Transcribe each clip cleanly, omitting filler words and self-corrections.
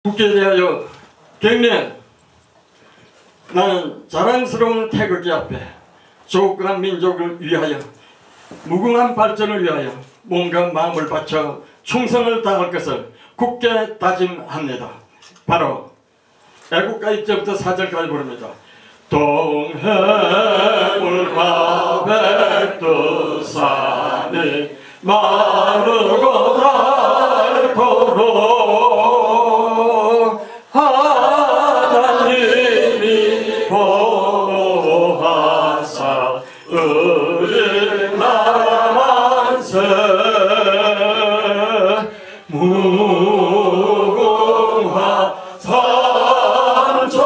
국제에 대하여 경례. 나는 자랑스러운 태극기 앞에 조국한 민족을 위하여 무궁한 발전을 위하여 몸과 마음을 바쳐 충성을 다할 것을 굳게 다짐합니다. 바로 애국가 1절부터 4절까지 부릅니다. 동해물과 백두산이 마르고 닳도록 하나님이 보호하사 우리 나라 만세 무궁화 산천리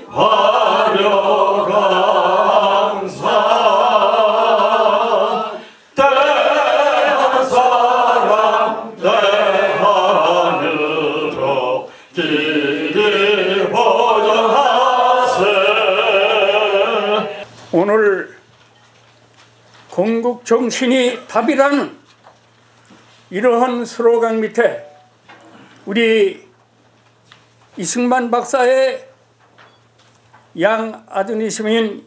화려강산 대한 사랑 대하늘로 길이 보전하세. 오늘 건국 정신이 답이라는 이러한 스로건 밑에 우리 이승만 박사의 양 아드님이신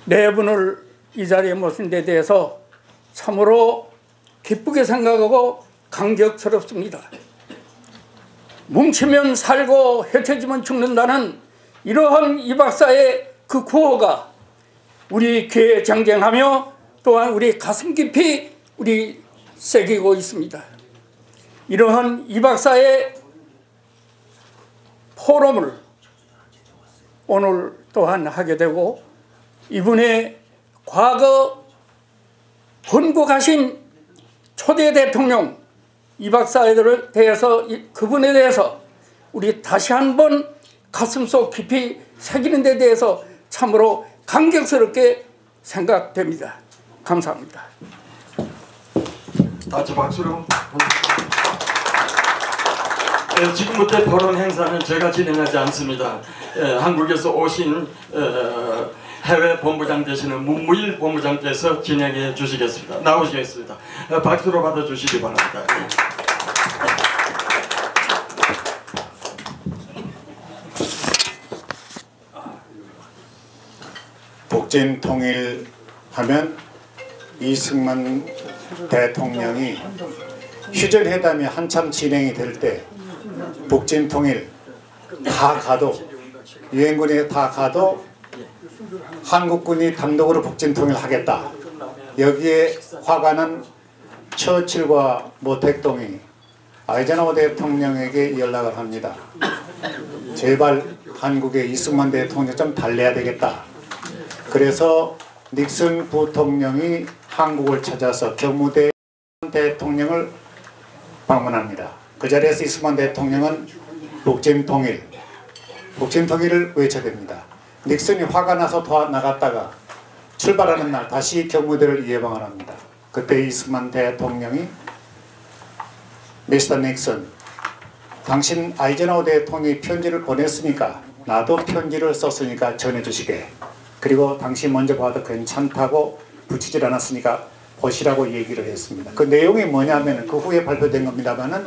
네 분을 이 자리에 모신 데 대해서 참으로 기쁘게 생각하고 감격스럽습니다. 뭉치면 살고 흩어지면 죽는다는 이러한 이 박사의 그 구호가 우리 귀에 정정하며 또한 우리 가슴 깊이 우리 새기고 있습니다. 이러한 이 박사의 포럼을 오늘 또한 하게 되고 이분의 과거 건국하신 초대 대통령 이 박사에 대해서 그분에 대해서 우리 다시 한번 가슴속 깊이 새기는 데 대해서 참으로 감격스럽게 생각됩니다. 감사합니다. 다시 박수로. 지금부터 토론 행사는 제가 진행하지 않습니다. 한국에서 오신 해외 본부장 되시는 문무일 본부장께서 진행해 주시겠습니다. 나오시겠습니다. 박수로 받아주시기 바랍니다. 북진 통일하면 이승만 대통령이 휴전회담이 한참 진행이 될 때 북진 통일 다 가도 유엔군이 다 가도 한국군이 단독으로 북진 통일하겠다. 여기에 화가 난 처칠과 모택동이 아이젠하워 대통령에게 연락을 합니다. 제발 한국의 이승만 대통령 좀 달래야 되겠다. 그래서 닉슨 부통령이 한국을 찾아서 경무대 대통령을 방문합니다. 그 자리에서 이승만 대통령은 북진 통일을 외쳐댑니다. 닉슨이 화가 나서 나갔다가 출발하는 날 다시 경무대를 예방을 합니다. 그때 이승만 대통령이 미스터 닉슨, 당신 아이젠하워 대통령이 편지를 보냈으니까 나도 편지를 썼으니까 전해주시게. 그리고 당신 먼저 봐도 괜찮다고 붙이질 않았으니까 보시라고 얘기를 했습니다. 그 내용이 뭐냐면 그 후에 발표된 겁니다만은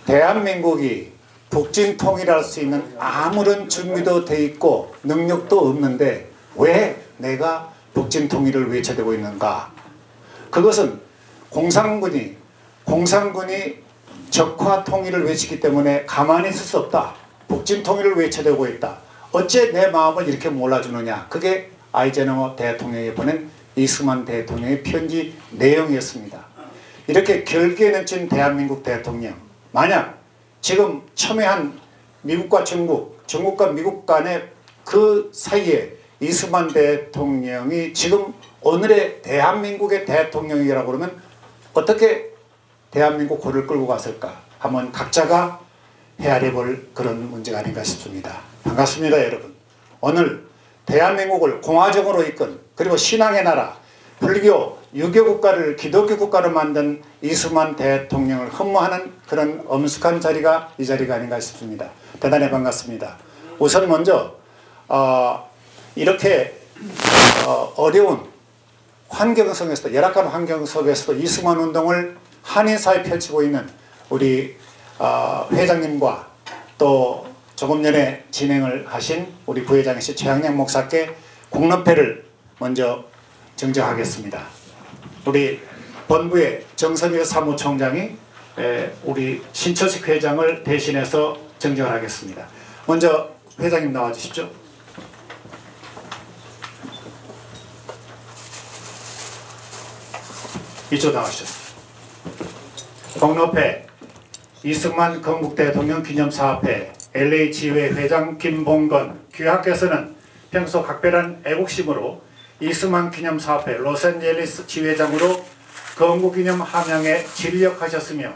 대한민국이 북진 통일할 수 있는 아무런 준비도 돼 있고 능력도 없는데 왜 내가 북진 통일을 외쳐대고 있는가? 그것은 공산군이 적화 통일을 외치기 때문에 가만히 있을 수 없다. 북진 통일을 외쳐대고 있다. 어째 내 마음을 이렇게 몰라주느냐. 그게 아이젠하워 대통령이 보낸 이승만 대통령의 편지 내용이었습니다. 이렇게 결기에 넘친 대한민국 대통령, 만약 지금 첨예한 미국과 중국과 미국 간의 그 사이에 이승만 대통령이 지금 오늘의 대한민국의 대통령이라고 그러면 어떻게 대한민국 호를 끌고 갔을까? 한번 각자가 헤아려 볼 그런 문제가 아닌가 싶습니다. 반갑습니다, 여러분. 오늘 대한민국을 공화정으로 이끈, 그리고 신앙의 나라, 불교, 유교 국가를 기독교 국가로 만든 이승만 대통령을 흠모하는 그런 엄숙한 자리가 이 자리가 아닌가 싶습니다. 대단히 반갑습니다. 우선 먼저 이렇게 어려운 환경 속에서도, 열악한 환경 속에서도 이승만 운동을 한인사회에 펼치고 있는 우리 회장님과 또 조금 전에 진행을 하신 우리 부회장이신 최학량 목사께 공로패를 먼저 증정하겠습니다. 우리 본부의 정선일 사무총장이 우리 신철식 회장을 대신해서 증정을 하겠습니다. 먼저 회장님 나와 주십시오. 이쪽 나와주셨습니다. 공로패 이승만 건국대통령 기념사업회 LA지회 회장 김봉건 귀하께서는 평소 각별한 애국심으로 이승만 기념사업회 로스앤젤레스 지회장으로 건국기념 함양에 진력하셨으며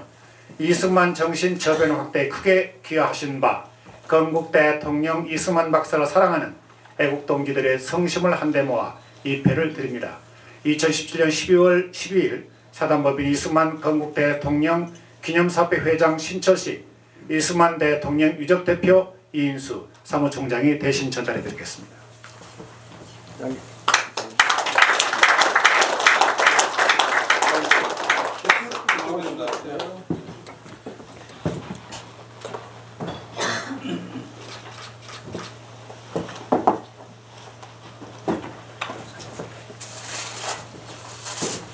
이승만 정신 저변 확대에 크게 기여하신 바 건국대통령 이승만 박사를 사랑하는 애국동지들의 성심을 한데 모아 이 패를 드립니다. 2017년 12월 12일 사단법인 이승만 건국대통령 기념사업회 회장 신철식, 이승만 대통령 유적대표 이인수 사무총장이 대신 전달해 드리겠습니다.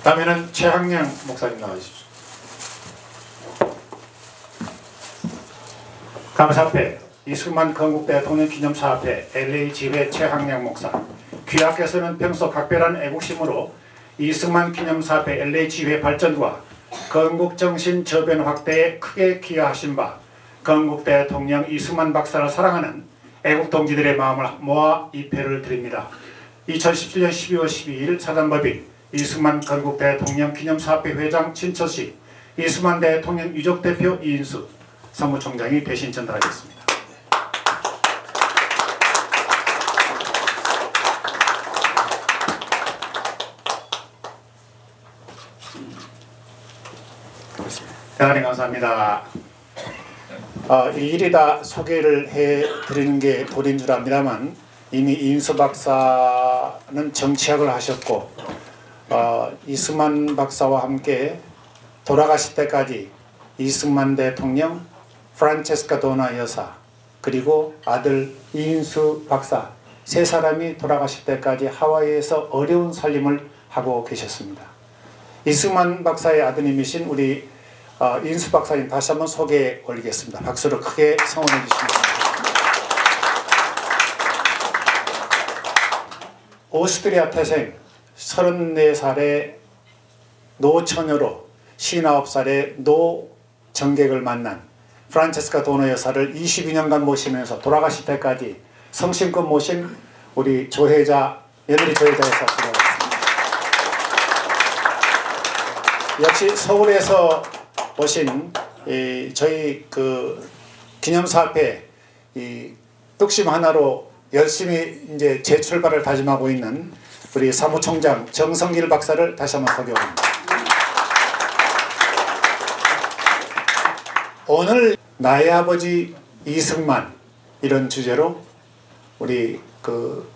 다음에는 최학량 목사님 나와주십시오. 감사패 이승만 건국대통령 기념사업회 LA지회 최학량 목사 귀하께서는 평소 각별한 애국심으로 이승만 기념사업회 LA지회 발전과 건국정신 저변 확대에 크게 기여하신 바 건국대통령 이승만 박사를 사랑하는 애국동지들의 마음을 모아 이 패를 드립니다. 2017년 12월 12일 사단법인 이승만 건국대통령 기념사업회 회장 신철식, 이승만 대통령 유적대표 이인수 사무총장이 대신 전달하겠습니다. 대단히 감사합니다. 일일이 다 소개를 해드리는 게 도리인 줄 압니다만 이미 이인수 박사는 정치학을 하셨고 이승만 박사와 함께 돌아가실 때까지 이승만 대통령, 프란체스카 도나 여사, 그리고 아들 이인수 박사 세 사람이 돌아가실 때까지 하와이에서 어려운 살림을 하고 계셨습니다. 이승만 박사의 아드님이신 우리 이인수 박사님 다시 한번 소개해 올리겠습니다. 박수로 크게 성원해 주십니다. 오스트리아 태생 34살의 노처녀로 59살의 노정객을 만난 프란체스카 도너 여사를 22년간 모시면서 돌아가실 때까지 성심껏 모신 우리 조혜자, 며느리 조혜자 여사 수고하셨습니다. 역시 서울에서 오신 저희 그 기념사업회 뚝심 하나로 열심히 이제 재출발을 다짐하고 있는 우리 사무총장 정성길 박사를 다시 한번 소개합니다. 오늘 나의 아버지 이승만 이런 주제로 우리 그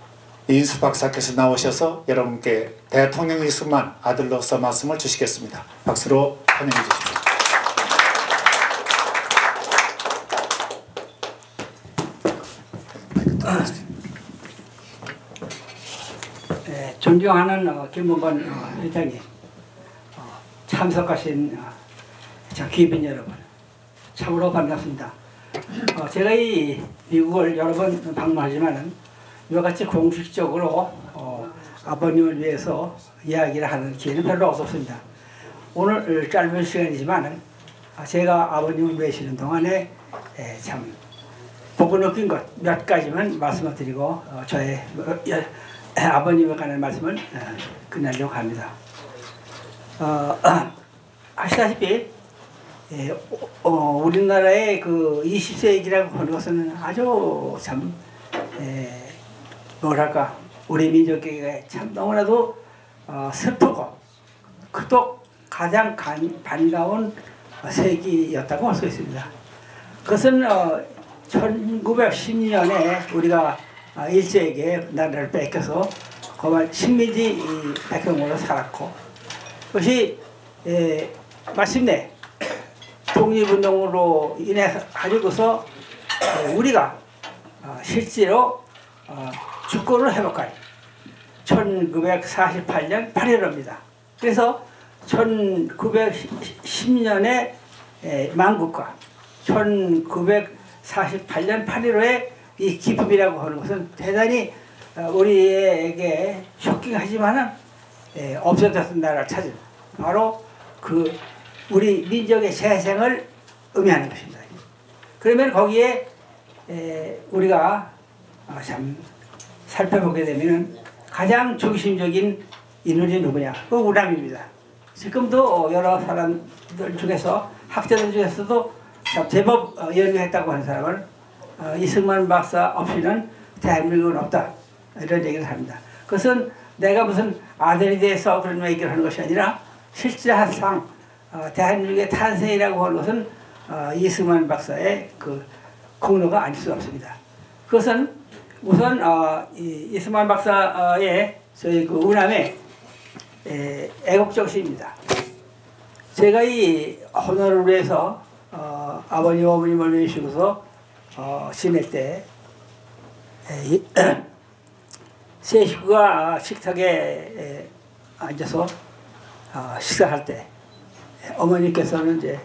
이인수 박사께서 나오셔서 여러분께 대통령 이승만 아들로서 말씀을 주시겠습니다. 박수로 환영해 주십시오. 존경하는 김봉건 회장님, 참석하신 귀빈 여러분, 참으로 반갑습니다. 제가 이 미국을 여러 번 방문하지만은 이와 같이 공식적으로 아버님을 위해서 이야기를 하는 기회는 별로 없었습니다. 오늘 짧은 시간이지만은 제가 아버님을 모시는 동안에 참 보고 느낀 것 몇 가지만 말씀을 드리고 저의 아버님에 관한 말씀을 끝내려고 합니다. 아시다시피 우리나라의 그 20세기라고 하는 것은 아주 참 뭐랄까 우리 민족에게 참 너무나도 슬프고 그도 가장 반가운 세기였다고 할 수 있습니다. 그것은 1910년에 우리가 일제에게 나라를 뺏겨서 그만 식민지 백성으로 살았고 그것이 마침내 독립운동으로 인해 가지고서 우리가 실제로 주권을 회복할 1948년 8.15입니다. 그래서 1910년에 만국과 1948년 8.15의 이 기쁨이라고 하는 것은 대단히 우리에게 쇼킹하지만은 없어졌던 나라를 찾은 바로 그 우리 민족의 재생을 의미하는 것입니다. 그러면 거기에 우리가 참 살펴보게 되면은 가장 중심적인 인물이 누구냐? 그 우람입니다. 지금도 여러 사람들 중에서 학자들 중에서도 제법 연구했다고 하는 사람은 이승만 박사 없이는 대한민국은 없다 이런 얘기를 합니다. 그것은 내가 무슨 아들에 대해서 그런 얘기를 하는 것이 아니라 실질상 대한민국의 탄생이라고 하는 것은 이승만 박사의 그 공로가 아닐 수 없습니다. 그것은 우선 이승만 박사의 저희 그 우남의 애국정신입니다. 제가 이 헌혈을 위해서 아버님 어머님을 모시고서 지낼 때 세 식구가 식탁에 앉아서 식사할 때 어머니께서는 이제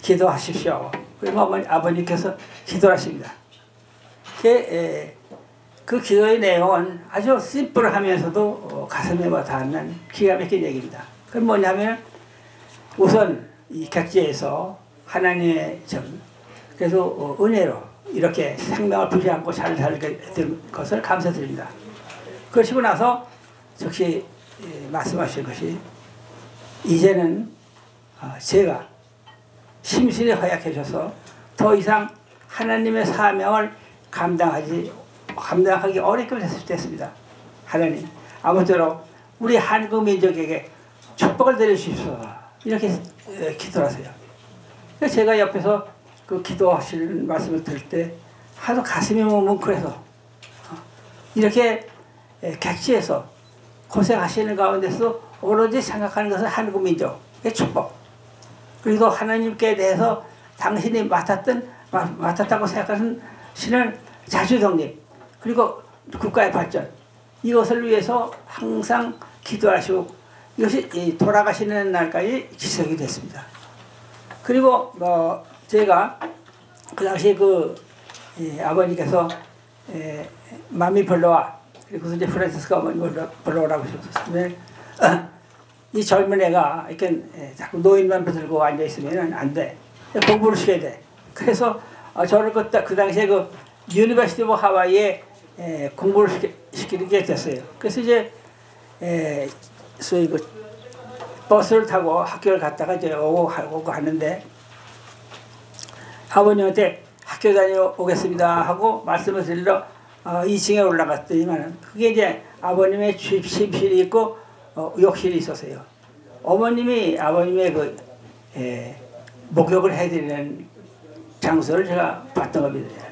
기도하십시오. 그러면 아버님께서 기도하십니다. 그 기도의 내용은 아주 심플하면서도 가슴에 와닿는 기가 막힌 얘기입니다. 그건 뭐냐면 우선 이 객지에서 하나님의 그래서 은혜로 이렇게 생명을 부지 않고 잘 살게 된 것을 감사드립니다. 그러시고 나서 즉시 말씀하신 것이 이제는 제가 심신이 허약해져서 더 이상 하나님의 사명을 감당하기 어렵게 됐습니다. 하나님 아무쪼록 우리 한국 민족에게 축복을 내려주십시오. 이렇게 기도를 하세요. 제가 옆에서 그 기도하시는 말씀을 들을 때 하도 가슴이 뭉클해서 이렇게 객지에서 고생하시는 가운데서 오로지 생각하는 것은 한국 민족의 축복, 그리고 하나님께 대해서 당신이 맡았다고 생각하는 신은 자주독립, 그리고 국가의 발전, 이것을 위해서 항상 기도하시고 이것이 돌아가시는 날까지 지속이 됐습니다. 그리고 제가 그 당시에 아버님께서 마미 벌러와 그리고 이제 프란시스카 어머님을 벌러오라고 하셨는데 이 젊은 애가 이렇게 자꾸 노인만 들고 앉아 있으면 안 돼. 공부를 시켜야 돼. 그래서 저를 그 당시에 유니버시티 오브 하와이에 공부를 시키게 됐어요. 그래서 이제 소위 버스를 타고 학교를 갔다가 이제 오고 하는데 아버님한테 학교 다녀오겠습니다 하고 말씀을 드리러 2층에 올라갔더니만 그게 이제 아버님의 취침실이 있고 욕실이 있었어요. 어머님이 아버님의 목욕을 해드리는 장소를 제가 봤던 겁니다.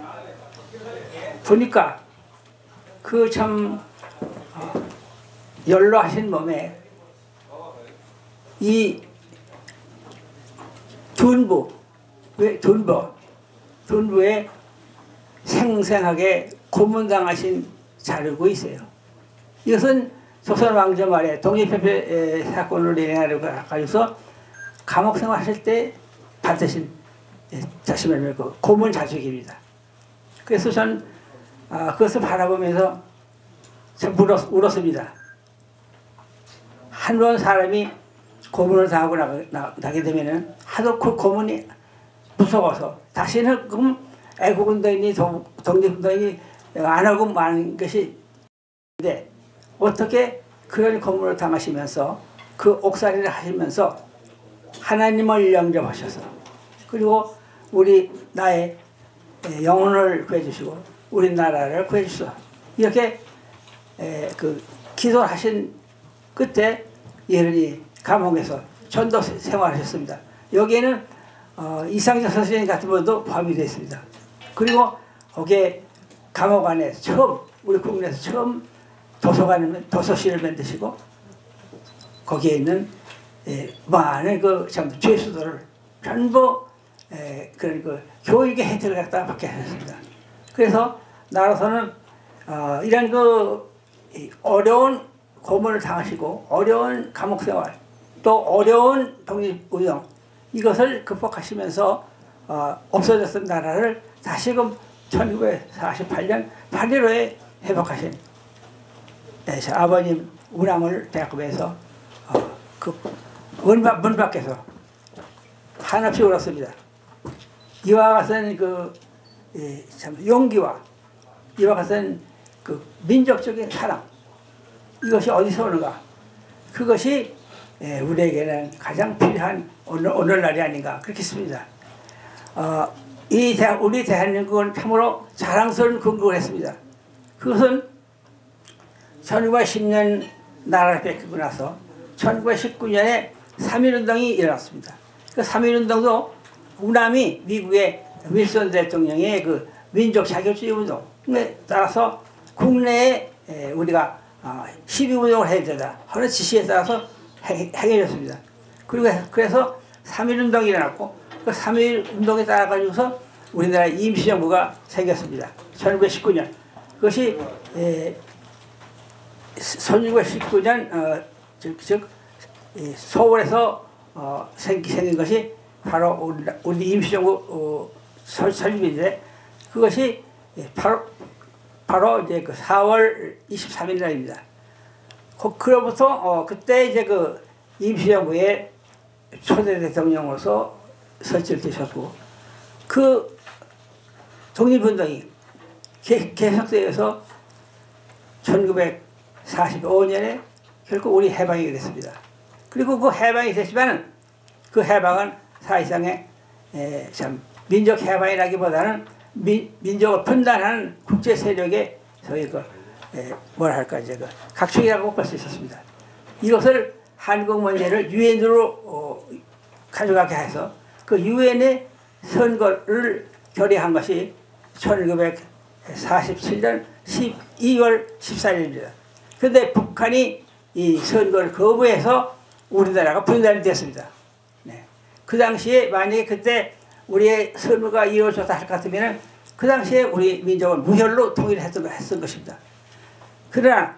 보니까 그 참 연로하신 몸에 이 둔부에 생생하게 고문당하신 자르고 있어요. 이것은 조선 왕조 말에 독립협회 사건을 인해서 감옥 생활하실 때 받으신 자신의 고문 자식입니다. 그래서 전 그것을 바라보면서 참 울었습니다. 한 번 사람이 고문을 당하고 나게 되면은 하도 그 고문이 무서워서 다시는 애국운동이니 독립운동이 안 하고 마는 것이 인데 어떻게 그런 고문을 당하시면서 그 옥살이를 하시면서 하나님을 영접하셔서 그리고 나의 영혼을 구해주시고 우리나라를 구해주시오. 이렇게 기도를 하신 끝에 예른이 감옥에서 전도 생활하셨습니다. 여기에는 이상적 선생님 같은 분도 포함이 되어 있습니다. 그리고 거기에 감옥 안에 우리 국내에서 처음 도서실을 만드시고 거기에 있는 많은 죄수들을 전부 그런 그 교육의 혜택을 갖다가 받게 하셨습니다. 그래서 나로서는 이런 그 어려운 고문을 당하시고 어려운 감옥생활 또 어려운 독립운영 이것을 극복하시면서 없어졌던 나라를 다시금 1948년 8.15에 회복하신 아버님 운암을 대학급에서 그 문 밖에서 한없이 울었습니다. 이와 같은 참 용기와 이와 같은 그 민족적인 사랑 이것이 어디서 오는가? 그것이 우리에게는 가장 필요한 오늘날이 아닌가 그렇게 싶습니다. 우리 대한민국은 참으로 자랑스러운 근거를 했습니다. 그것은 1910년 나라를 뺏기고 나서 1919년에 3.1운동이 일어났습니다. 그 3.1운동도 우남이 미국의 윌슨 대통령의 그 민족 자격주의 운동에 따라서 국내에 우리가 시비운동을 해야 된다 하는 지시에 따라서 행해졌습니다. 그리고 그래서 3.1운동이 일어났고 그 3.1운동에 따라 가지고서 우리나라 임시정부가 생겼습니다. 1919년 그것이 1919년 즉 서울에서 생긴 것이 바로 우리 임시정부 설립인데 그것이 바로 이제 그 4월 23일 날입니다. 그로부터 그때 이제 그 임시정부의 초대 대통령으로서 설치되셨고 그 독립운동이 계속되어서 1945년에 결국 우리 해방이 됐습니다. 그리고 그 해방이 됐지만 그 해방은 사실상의 참 민족 해방이라기보다는 민족을 분단하는 국제 세력의 저희 뭐랄까 이제 각축이라고 볼 수 있었습니다. 이것을 한국 문제를 유엔으로 가져가게 해서 그 유엔의 선거를 결의한 것이 1947년 12월 14일입니다. 그런데 북한이 이 선거를 거부해서 우리나라가 분단이 됐습니다. 네. 그 당시에 만약에 그때 우리의 선거가 이루어졌다 할 것 같으면 그 당시에 우리 민족은 무혈로 통일을 했던 것입니다. 그러나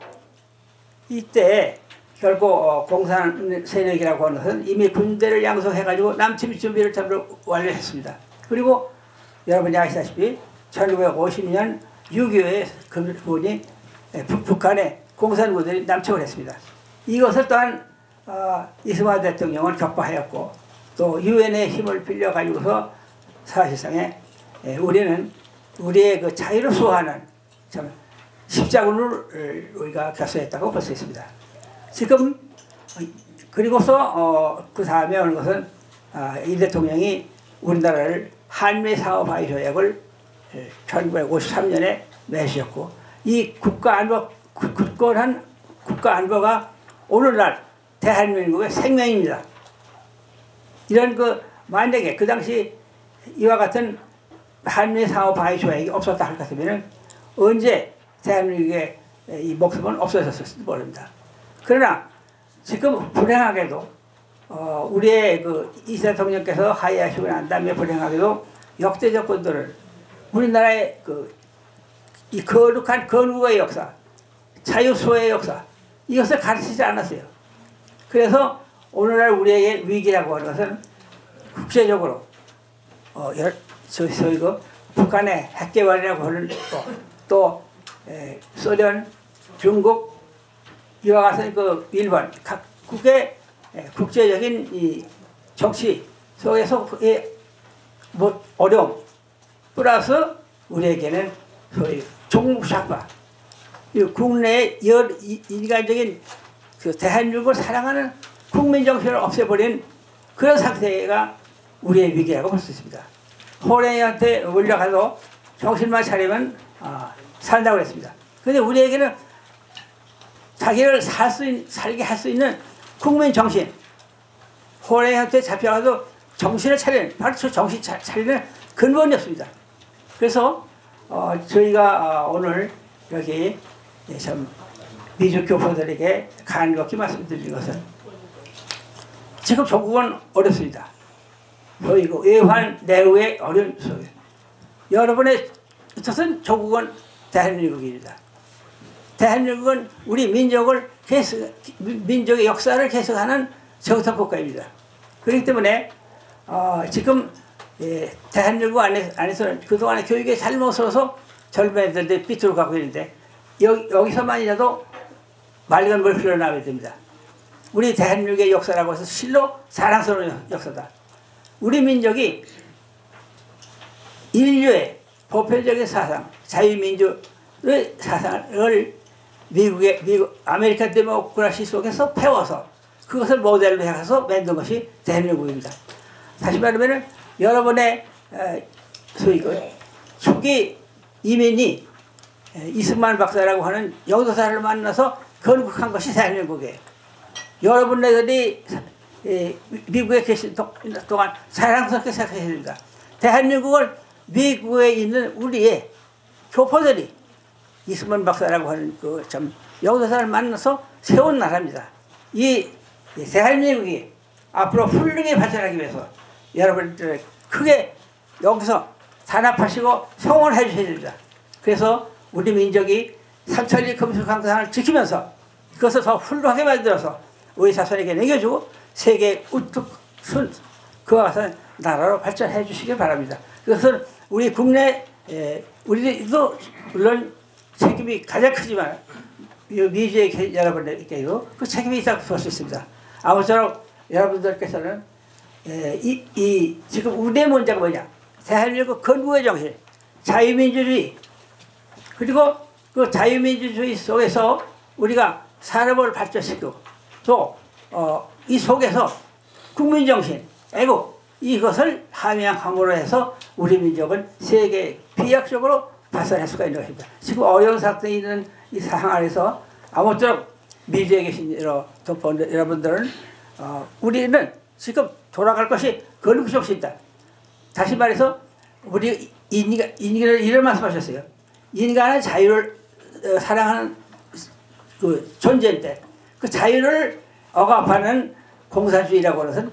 이때 결국 공산 세력이라고 하는 것은 이미 군대를 양성해가지고 남침 준비를 전부 완료했습니다. 그리고 여러분이 아시다시피 1950년 6.25에 그분이 북한에 공산군들이 남침을 했습니다. 이것을 또한 이승만 대통령은 격파하였고 또 유엔의 힘을 빌려가지고서 사실상에 우리는 우리의 그 자유를 수호하는 참 십자군을 우리가 결성했다고 볼 수 있습니다. 지금 그리고서 그 다음에 오는 것은 이 대통령이 우리나라를 한미 사업 화의 조약을 1953년에 맺으셨고 이 굳건한 국가안보가 오늘날 대한민국의 생명입니다. 이런 만약에 그 당시 이와 같은 한미 사업 화의 조약이 없었다 할 것 같으면 언제 대한민국의 이 목숨은 없어졌을지도 모릅니다. 그러나 지금 불행하게도 우리의 이 대통령께서 하야하시고 난 다음에 불행하게도 역대 정권들을 우리나라의 이 거룩한 건국의 역사, 자유수호의 역사 이것을 가르치지 않았어요. 그래서 오늘날 우리에게 위기라고 하는 것은 국제적으로 저희 북한의 핵개발이라고 하는 또 소련, 중국 이와 같은 일본 각국의 국제적인 이 정치 속에서의 어려움 플러스 우리에게는 소위 종북사과 국내의 일반적인 대한민국을 사랑하는 국민 정신을 없애버린 그런 상태가 우리의 위기라고 볼 수 있습니다. 호랭이한테 물려가도 정신만 차리면 산다고 그랬습니다. 그런데 우리에게는 자기를 살게 할 수 있는 국민 정신 호랭이한테 잡혀가도 정신을 차리는 바로 저 정신 차리는 근본이 없습니다. 그래서 저희가 오늘 여기 참 미주 교포들에게 간곡히 말씀드리는 것은 지금 조국은 어렵습니다. 소이고 외환 내후의 어려운 소이. 여러분의 뜻은 조국은 대한민국입니다. 대한민국은 우리 민족의 역사를 계속하는 정통 국가입니다. 그렇기 때문에 지금 대한민국 안에서는 그동안의 교육의 잘못으로서 젊은 애들이 삐뚤어 가고 있는데 여기서만이라도 맑은 물 흘러나와야 됩니다. 우리 대한민국의 역사라고 해서 실로 자랑스러운 역사다. 우리 민족이 인류의 보편적인 사상, 자유민주의 사상을 미국 아메리칸 데모크라시 속에서 배워서 그것을 모델로 해서 만든 것이 대한민국입니다. 다시 말하면 여러분의 소위 초기 이민이 이승만 박사라고 하는 영도사를 만나서 건국한 것이 대한민국이에요. 여러분들이 미국에 계신 동안 자랑스럽게 생각해야 됩니다. 대한민국을 미국에 있는 우리의 교포들이 이승만 박사라고 하는 그 참 영도사를 만나서 세운 나라입니다. 이 대한민국이 앞으로 훌륭히 발전하기 위해서 여러분들 크게 여기서 단합하시고 성원해 주셔야 됩니다. 그래서 우리 민족이 삼천리 금수강산을 지키면서 그것을 더 훌륭하게 만들어서 우리 자손에게 남겨주고 세계 우뚝 그와 같은 나라로 발전해 주시길 바랍니다. 그것은 우리 국내 우리도 물론 책임이 가장 크지만 미주의 여러분들께도 그 책임이 있다고 볼 수 있습니다. 아무쪼록 여러분들께서는 지금 우리의 문제가 뭐냐? 대한민국 건국의 정신, 자유민주주의, 그리고 그 자유민주주의 속에서 우리가 산업을 발전시키고 또 이 속에서 국민정신, 애국 이것을 함양함으로 해서 우리 민족은 세계 비약적으로 발전할 수가 있는 것입니다. 지금 어려운 사건이 있는 이 상황 안에서 아무쪼록 미주에 계신 여러분들은 우리는 지금 돌아갈 것이 건국 정신이다. 다시 말해서 우리 인간을 이런 말씀하셨어요. 인간은 자유를 사랑하는 그 존재인데 그 자유를 억압하는 공산주의라고 하는 것은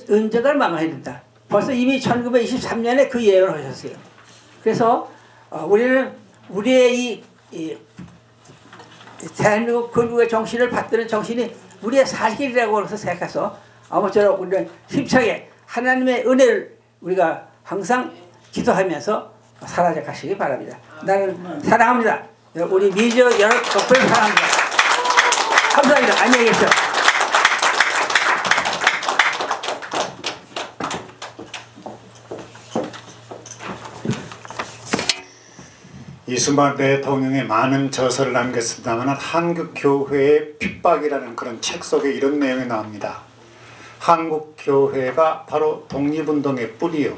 언제가 망해야 된다. 벌써 이미 1923년에 그 예언을 하셨어요. 그래서 우리는 우리의 이 대한민국 건국의 정신을 받드는 정신이 우리의 살길이라고 해서 생각해서 아무쪼록 우리는 힘차게 하나님의 은혜를 우리가 항상 기도하면서 살아가 가시기 바랍니다. 나는 사랑합니다. 우리 미주 여러 덕분에 사랑합니다. 감사합니다. 안녕히 계십시오. 이승만 대통령의 많은 저서를 남겼습니다만 한국교회의 핍박이라는 그런 책 속에 이런 내용이 나옵니다. 한국교회가 바로 독립운동의 뿌리요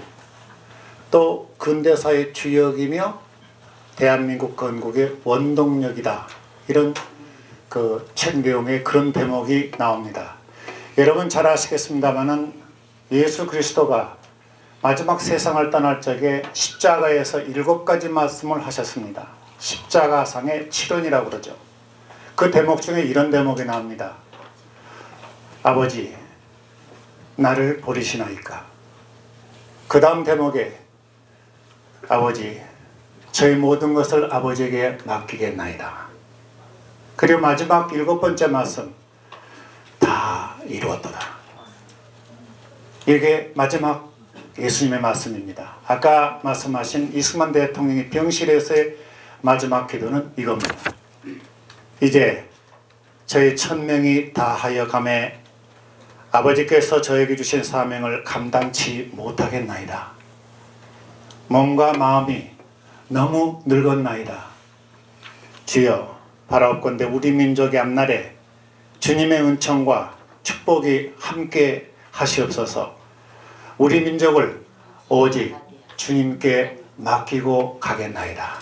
또 근대사의 주역이며 대한민국 건국의 원동력이다. 이런 그 책 내용에 그런 대목이 나옵니다. 여러분 잘 아시겠습니다마는 예수 그리스도가 마지막 세상을 떠날 적에 십자가에서 7가지 말씀을 하셨습니다. 십자가상의 치론이라고 그러죠. 그 대목 중에 이런 대목이 나옵니다. 아버지 나를 버리시나이까. 그 다음 대목에 아버지 저희 모든 것을 아버지에게 맡기겠나이다. 그리고 마지막 7번째 말씀 다 이루었도다. 이게 마지막 예수님의 말씀입니다. 아까 말씀하신 이승만 대통령이 병실에서의 마지막 기도는 이겁니다. 이제 저희 천명이 다하여 가매 아버지께서 저에게 주신 사명을 감당치 못하겠나이다. 몸과 마음이 너무 늙었나이다. 주여 바라옵건대 우리 민족의 앞날에 주님의 은총과 축복이 함께 하시옵소서. 우리 민족을 오직 주님께 맡기고 가겠나이다.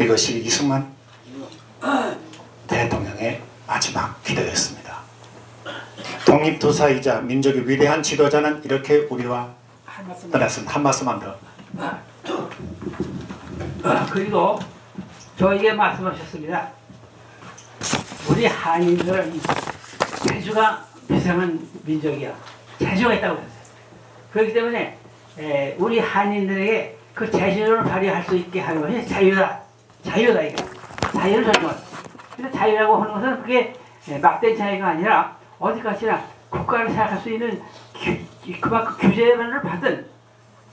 이것이 이승만 대통령의 마지막 기도였습니다. 독립투사이자 민족의 위대한 지도자는 이렇게 우리와 떠났습니다. 한 말씀만 더. 그리고 저에게 말씀하셨습니다. 우리 한인들은 재주가 비상한 민족이야. 재주가 있다고 했어요. 그렇기 때문에 우리 한인들에게 그 자신을 발휘할 수 있게 하는 것이 자유다. 자유다 이게. 자유를 설정한. 그래서 자유라고 하는 것은 그게 막된 자유가 아니라 어디까지나 국가를 생각할 수 있는 그만큼 규제를 받은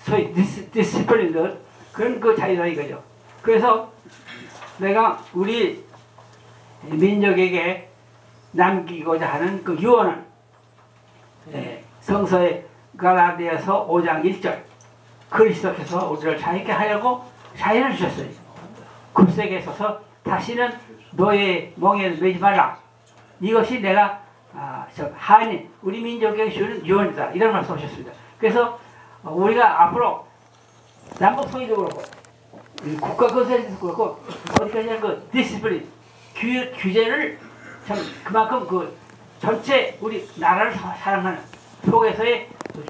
소위 디시플린들 그런 그 자유다 이거죠. 그래서 내가 우리 민족에게 남기고자 하는 그 유언은 성서의 갈라디아서 5장 1절 그리스도께서 우리를 자유케 하려고 자유를 주셨어요. 굴색에 서서 다시는 너의 멍에 매지 말라. 이것이 내가 한인 우리 민족에게 주는 유언이다. 이런 말씀하셨습니다. 그래서 우리가 앞으로 남북 통일도 그렇고 국가 건설에도 그렇고 어디까지나 그 디시플린 규제를 참 그만큼 그 전체 우리 나라를 사랑하는 속에서의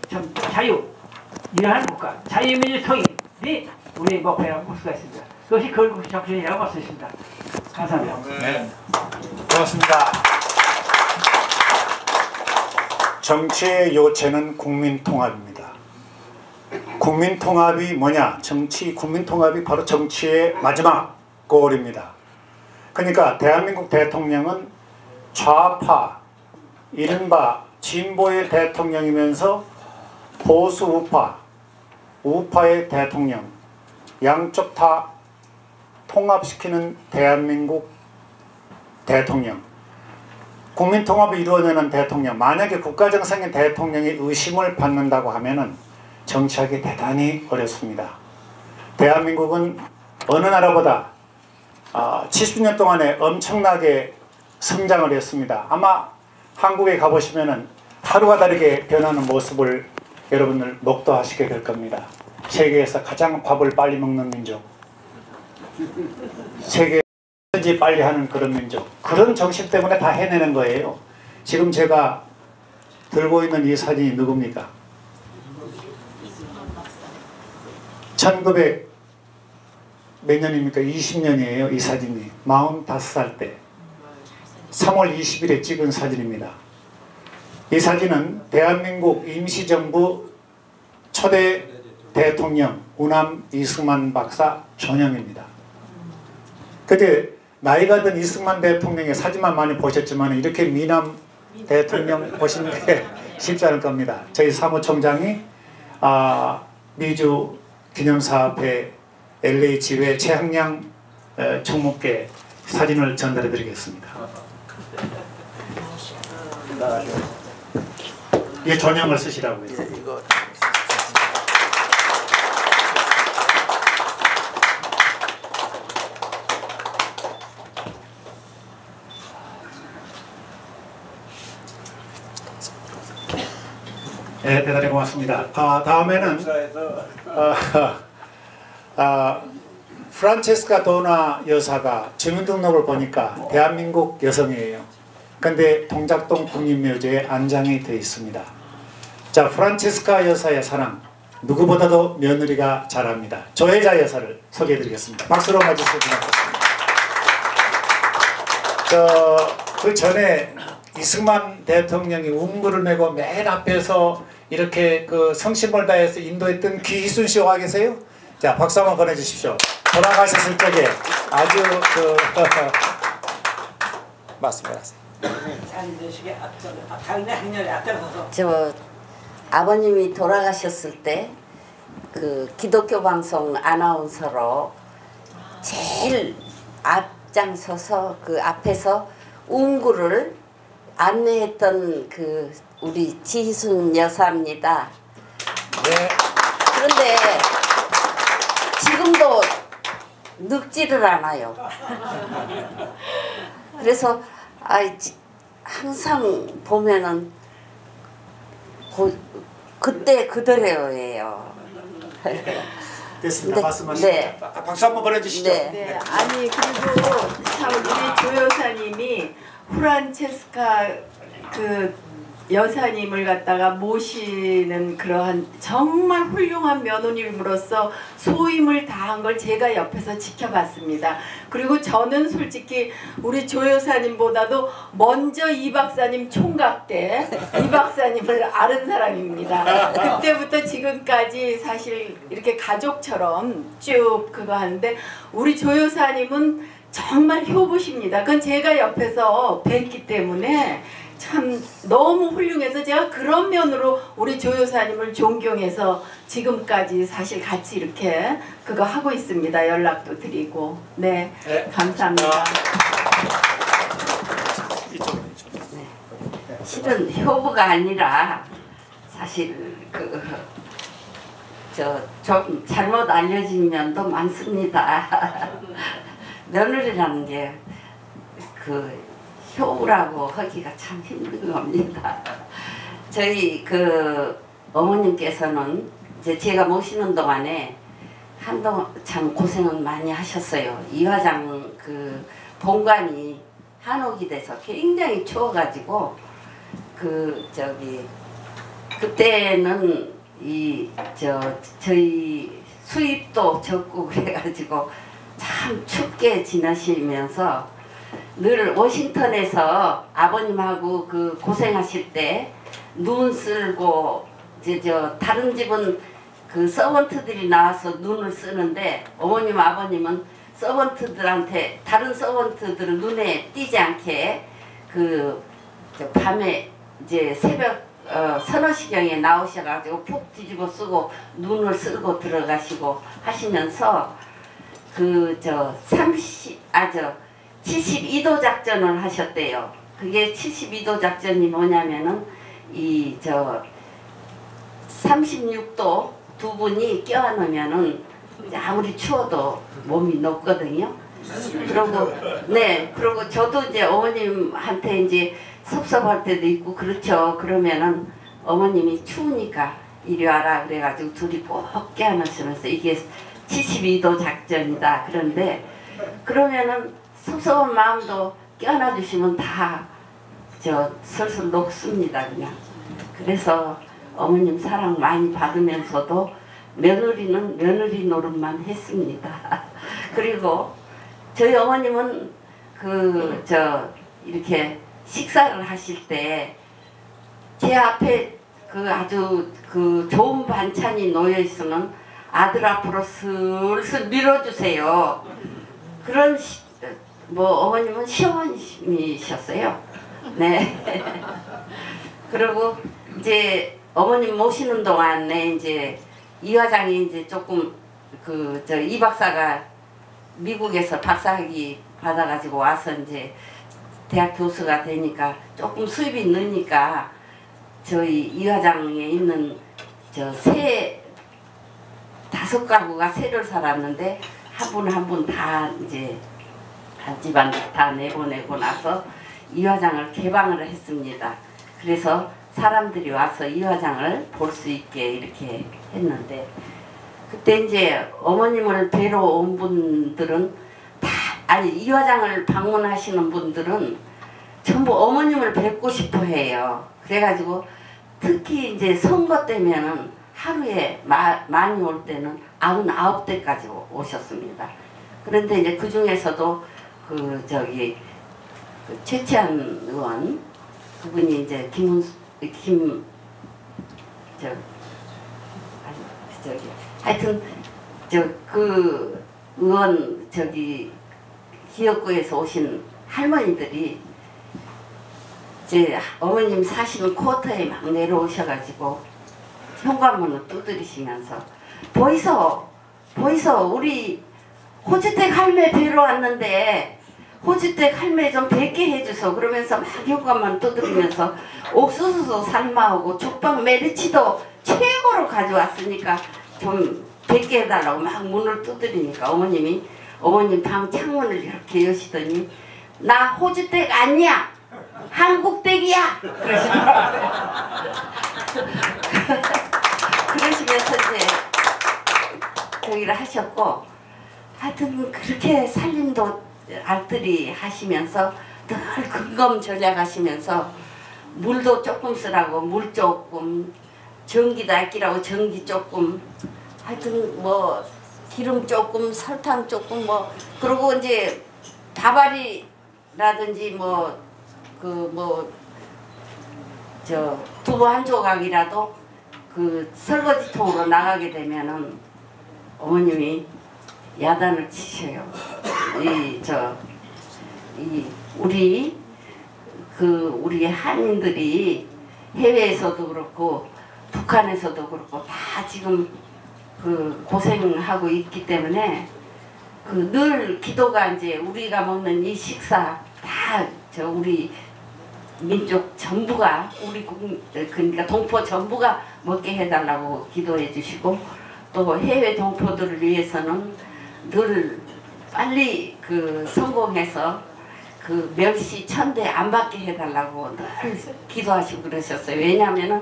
참 자유 이러한 국가 자유민주 통일이 우리의 목표라고 볼 수가 있습니다. 그것이 걸국시 작전이라고 볼 수 있습니다. 감사합니다. 네, 고맙습니다. 정치의 요체는 국민통합입니다. 국민통합이 뭐냐? 국민통합이 바로 정치의 마지막 골입니다. 그러니까 대한민국 대통령은 좌파, 이른바 진보의 대통령이면서 보수 우파의 대통령, 양쪽 다 통합시키는 대한민국 대통령, 국민통합을 이루어내는 대통령. 만약에 국가정상인 대통령이 의심을 받는다고 하면은 정치하기 대단히 어렵습니다. 대한민국은 어느 나라보다 70년 동안에 엄청나게 성장을 했습니다. 아마 한국에 가보시면은 하루가 다르게 변하는 모습을 여러분들 목도하시게 될 겁니다. 세계에서 가장 밥을 빨리 먹는 민족, 세계에 빨리 하는 그런 민족, 그런 정신 때문에 다 해내는 거예요. 지금 제가 들고 있는 이 사진이 누굽니까? 1900 몇 년입니까? 20년이에요. 이 사진이 45살 때 3월 20일에 찍은 사진입니다. 이 사진은 대한민국 임시정부 초대 대통령 우남 이승만 박사 전형입니다. 그때 나이가 든 이승만 대통령의 사진만 많이 보셨지만 이렇게 미남 대통령 보시는 게 쉽지 않을 겁니다. 저희 사무총장이 미주 기념사업회 LA 지회 최학량 총무께 사진을 전달해 드리겠습니다. 이 전형을 쓰시라고요. 이거. 네, 대단히 고맙습니다. 다음에는 프란체스카 도나 여사가 주민등록을 보니까 대한민국 여성이에요. 근데 동작동 국립묘지에 안장이 되어 있습니다. 자, 프란체스카 여사의 사랑 누구보다도 며느리가 잘합니다. 조혜자 여사를 소개해 드리겠습니다. 박수로 맞으시면 고맙습니다. 그 전에 이승만 대통령이 운구를 메고 맨 앞에서 이렇게 그 성심을 다해서 인도했던 귀희순 씨 와 계세요? 자, 박수 한번 보내주십시오. 돌아가셨을 적에 아주 말씀하세요. 저 아버님이 돌아가셨을 때 그 기독교 방송 아나운서로 제일 앞장서서 그 앞에서 운구를 안내했던 그 우리 지희순 여사입니다. 네. 그런데 지금도 늙지를 않아요. 그래서 항상 보면은 그때 그대로예요. 됐습니다. 말씀하시죠. 네. 박수 한번 보내주시죠. 네. 네, 아니 그리고 참 우리 조 여사님이 프란체스카 그 여사님을 갖다가 모시는 그러한 정말 훌륭한 며느님으로서 소임을 다한 걸 제가 옆에서 지켜봤습니다. 그리고 저는 솔직히 우리 조 여사님보다도 먼저 이 박사님 총각 때 이 박사님을 아는 사람입니다. 그때부터 지금까지 사실 이렇게 가족처럼 쭉 그거 하는데 우리 조 여사님은 정말 효부십니다. 그건 제가 옆에서 뵀기 때문에 참 너무 훌륭해서 제가 그런 면으로 우리 조 여사님을 존경해서 지금까지 사실 같이 이렇게 그거 하고 있습니다. 연락도 드리고. 네, 감사합니다. 네. 실은 효부가 아니라 사실 좀 잘못 알려진 면도 많습니다. 며느리라는 게 효라고 하기가 참 힘든 겁니다. 저희 어머님께서는 이제 제가 모시는 동안에 한동안 참 고생을 많이 하셨어요. 이화장 본관이 한옥이 돼서 굉장히 추워가지고 그때는 저희 수입도 적고 그래가지고 참 춥게 지내시면서 늘 워싱턴에서 아버님하고 고생하실 때 눈 쓸고 다른 집은 서번트들이 나와서 눈을 쓰는데 어머님 아버님은 서번트들한테 다른 서번트들은 눈에 띄지 않게 밤에 이제 새벽 서너 시경에 나오셔가지고 푹 뒤집어 쓰고 눈을 쓰고 들어가시고 하시면서 72도 작전을 하셨대요. 그게 72도 작전이 뭐냐면은 36도 두 분이 껴안으면은 아무리 추워도 몸이 녹거든요. 그리고 저도 이제 어머님한테 이제 섭섭할 때도 있고 그렇죠. 그러면은 어머님이 추우니까 이리 와라 그래가지고 둘이 꼭 껴안으시면서 이게 72도 작전이다. 그런데 그러면은 섭섭한 마음도 껴안아주시면 다 슬슬 녹습니다. 그냥. 그래서 어머님 사랑 많이 받으면서도 며느리는 며느리 노릇만 했습니다. 그리고 저희 어머님은 이렇게 식사를 하실 때 제 앞에 아주 좋은 반찬이 놓여 있으면 아들 앞으로 슬슬 밀어주세요. 그런 어머님은 시어머니셨어요. 네. 그리고 이제 어머님 모시는 동안에 이제 이화장이 이제 조금 이 박사가 미국에서 박사학위 받아가지고 와서 이제 대학 교수가 되니까 조금 수입이 느니까 저희 이화장에 있는 5가구가 새를 살았는데 한 분 한 분 다 이제 한 집안 다 내보내고 나서 이화장을 개방을 했습니다. 그래서 사람들이 와서 이화장을 볼 수 있게 이렇게 했는데 그때 이제 어머님을 뵈러 온 분들은 이화장을 방문하시는 분들은 전부 어머님을 뵙고 싶어 해요. 그래가지고 특히 이제 선거 때면은 하루에 많이 올 때는 99대까지 오셨습니다. 그런데 이제 그 중에서도 최치한 의원 그분이 이제 하여튼 의원 기업구에서 오신 할머니들이 이제 어머님 사시는 쿼터에 막 내려오셔가지고 현관문을 두드리시면서 보이소 우리 호주댁 할매 뵈러 왔는데 호주댁 할매 좀 뵙게 해주소 그러면서 막 현관문 두드리면서 옥수수도 삶아오고 죽빵 메리치도 최고로 가져왔으니까 좀 뵙게 해달라고 막 문을 두드리니까 어머님 방 창문을 이렇게 여시더니 나 호주댁 아니야 한국댁이야 그러시면서 이제 저기를 하셨고 하여튼 그렇게 살림도 알뜰히 하시면서 늘 근검 전략하시면서 물도 조금 쓰라고 물 조금, 전기도 아끼라고 전기 조금, 하여튼 뭐 기름 조금, 설탕 조금 뭐, 그리고 이제 밥알이라든지 뭐 저 두부 한 조각이라도 그 설거지통으로 나가게 되면은 어머님이 야단을 치셔요. 우리 한인들이 해외에서도 그렇고 북한에서도 그렇고 다 지금 그 고생하고 있기 때문에 그 늘 기도가 이제 우리가 먹는 이 식사 다 저 우리 민족 전부가 그러니까 동포 전부가 먹게 해달라고 기도해 주시고, 또 해외 동포들을 위해서는 늘 빨리 그 성공해서 그 멸시 천대 안 받게 해달라고 늘 기도하시고 그러셨어요. 왜냐하면은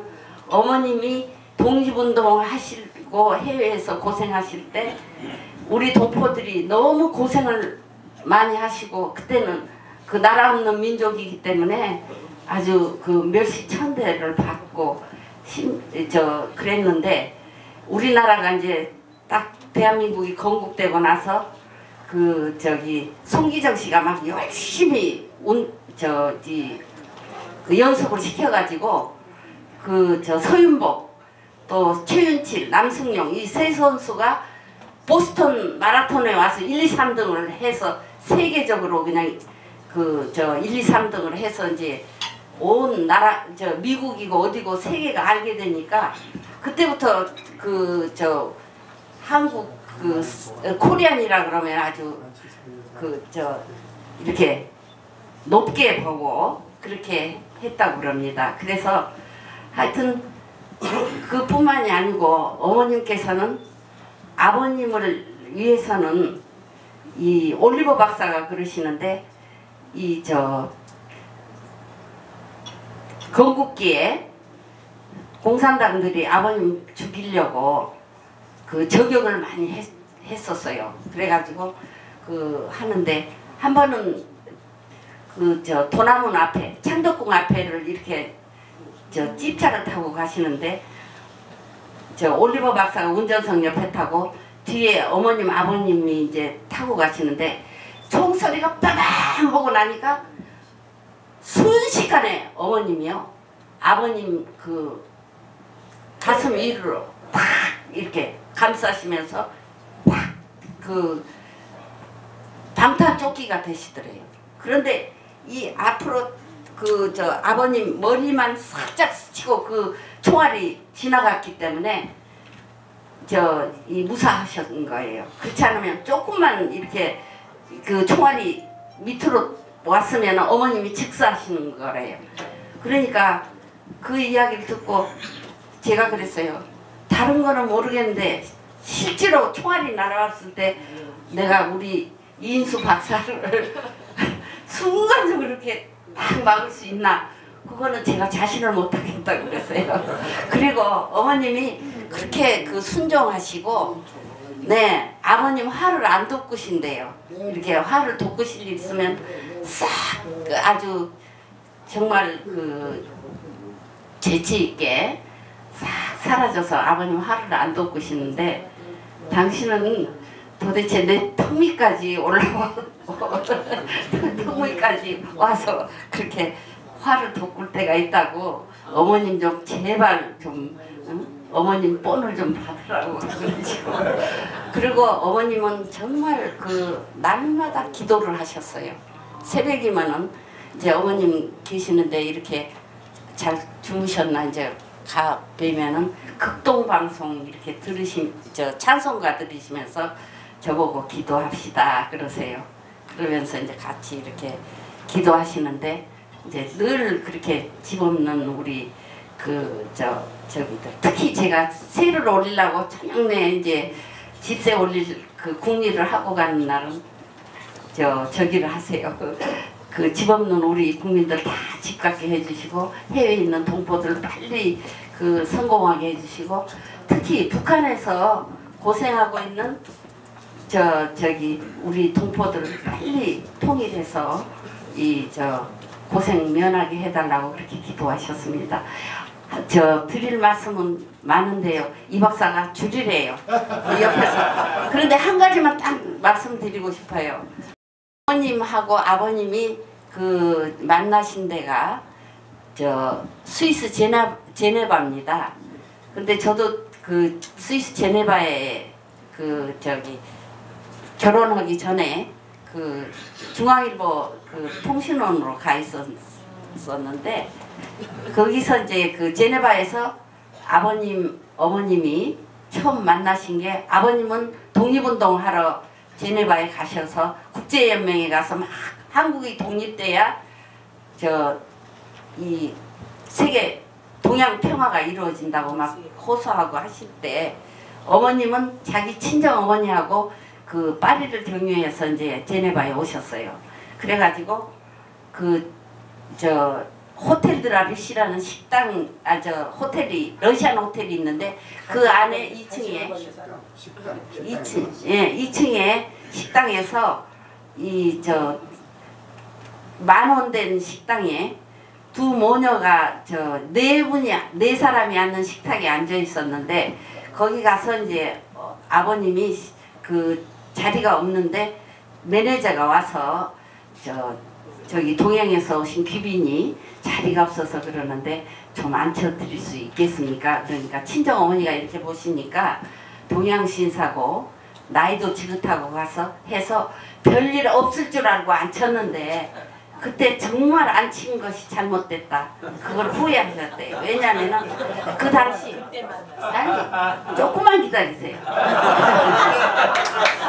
어머님이 독립운동 하시고 해외에서 고생하실 때 우리 동포들이 너무 고생을 많이 하시고, 그때는 그 나라 없는 민족이기 때문에 아주 그 멸시 천대를 받고 그랬는데, 우리나라가 이제 딱 대한민국이 건국되고 나서 그 송기정 씨가 막 열심히 그 연습을 시켜가지고 서윤복 또 최윤칠, 남승용 이 세 선수가 보스턴 마라톤에 와서 1, 2, 3등을 해서 세계적으로 그냥 1, 2, 3등을 해서 이제 온 나라 미국이고 어디고 세계가 알게 되니까, 그때부터 한국 코리안이라 그러면 아주 이렇게 높게 보고 그렇게 했다고 그럽니다. 그래서 하여튼 그뿐만이 아니고 어머님께서는 아버님을 위해서는 이 올리버 박사가 그러시는데, 건국기에 공산당들이 아버님 죽이려고 그 저격을 많이 했었어요. 그래가지고 하는데 한 번은 도남문 앞에 창덕궁 앞에를 이렇게 찝차를 타고 가시는데 올리버 박사가 운전석 옆에 타고 뒤에 어머님 아버님이 이제 타고 가시는데 총소리가 빠방 하고 나니까 순식간에 어머님이요 아버님 가슴 위로 팍 이렇게 감싸시면서 팍 방탄조끼가 되시더래요. 그런데 이 앞으로 아버님 머리만 살짝 스치고 그 총알이 지나갔기 때문에 무사하신 거예요. 그렇지 않으면 조금만 이렇게 그 총알이 밑으로 왔으면 어머님이 즉사하시는 거래요. 그러니까 그 이야기를 듣고 제가 그랬어요. 다른 거는 모르겠는데 실제로 총알이 날아왔을 때 내가 우리 이인수 박사를 순간적으로 이렇게 딱 막을 수 있나? 그거는 제가 자신을 못하겠다고 그랬어요. 그리고 어머님이 그렇게 순종하시고, 네, 아버님 화를 안 돋구신대요. 이렇게 화를 돋구실 일 있으면 싹 아주 정말 재치 있게 싹 사라져서 아버님 화를 안 돋구시는데, 당신은 도대체 내 턱 밑까지 올라와 턱 밑까지 와서 그렇게 화를 돋굴 때가 있다고, 어머님 좀 제발 좀 어머님 본을 좀 받으라고 그러시고, 그리고 어머님은 정말 날마다 기도를 하셨어요. 새벽이면은 이제 어머님 계시는데 이렇게 잘 주무셨나 이제 가 뵈면은 극동방송 이렇게 찬송가 들으시면서 저보고 기도합시다 그러세요. 그러면서 이제 같이 이렇게 기도하시는데, 이제 늘 그렇게 집 없는 우리 저기들, 특히 제가 세를 올리려고 저녁에 이제 집세 올릴 국리를 하고 가는 날은 저기를 하세요. 집 없는 우리 국민들 다 집 갖게 해주시고, 해외에 있는 동포들 빨리 성공하게 해주시고, 특히 북한에서 고생하고 있는 우리 동포들을 빨리 통일해서 고생 면하게 해달라고 그렇게 기도하셨습니다. 저 드릴 말씀은 많은데요. 이 박사가 줄이래요. 옆에서. 그런데 한 가지만 딱 말씀드리고 싶어요. 어머님하고 아버님이 그 만나신 데가 저 스위스 제네바입니다. 근데 저도 그 스위스 제네바에 그 저기 결혼하기 전에 그 중앙일보 그 통신원으로 가 있었는데 거기서 이제 그 제네바에서 아버님 어머님이 처음 만나신 게 아버님은 독립운동 하러 제네바에 가셔서 국제연맹에 가서 막 한국이 독립돼야 저 이 세계 동양 평화가 이루어진다고 막 호소하고 하실 때 어머님은 자기 친정 어머니하고 그 파리를 경유해서 이제 제네바에 오셨어요. 그래가지고 그 저 호텔 드라비시라는 식당 호텔이 러시안 호텔이 있는데 그 안에 2층에 식당에서 이 저 만원 된 식당에 두 모녀가 저 네 사람이 앉는 식탁에 앉아 있었는데 거기 가서 이제 아버님이 그 자리가 없는데 매니저가 와서 저기 동양에서 오신 귀빈이 자리가 없어서 그러는데 좀 앉혀드릴 수 있겠습니까? 그러니까 친정 어머니가 이렇게 보시니까 동양 신사고 나이도 지긋하고 가서 해서 별일 없을 줄 알고 앉혔는데 그때 정말 앉힌 것이 잘못됐다. 그걸 후회하셨대요. 왜냐면은 그 당시 아니 조금만 기다리세요.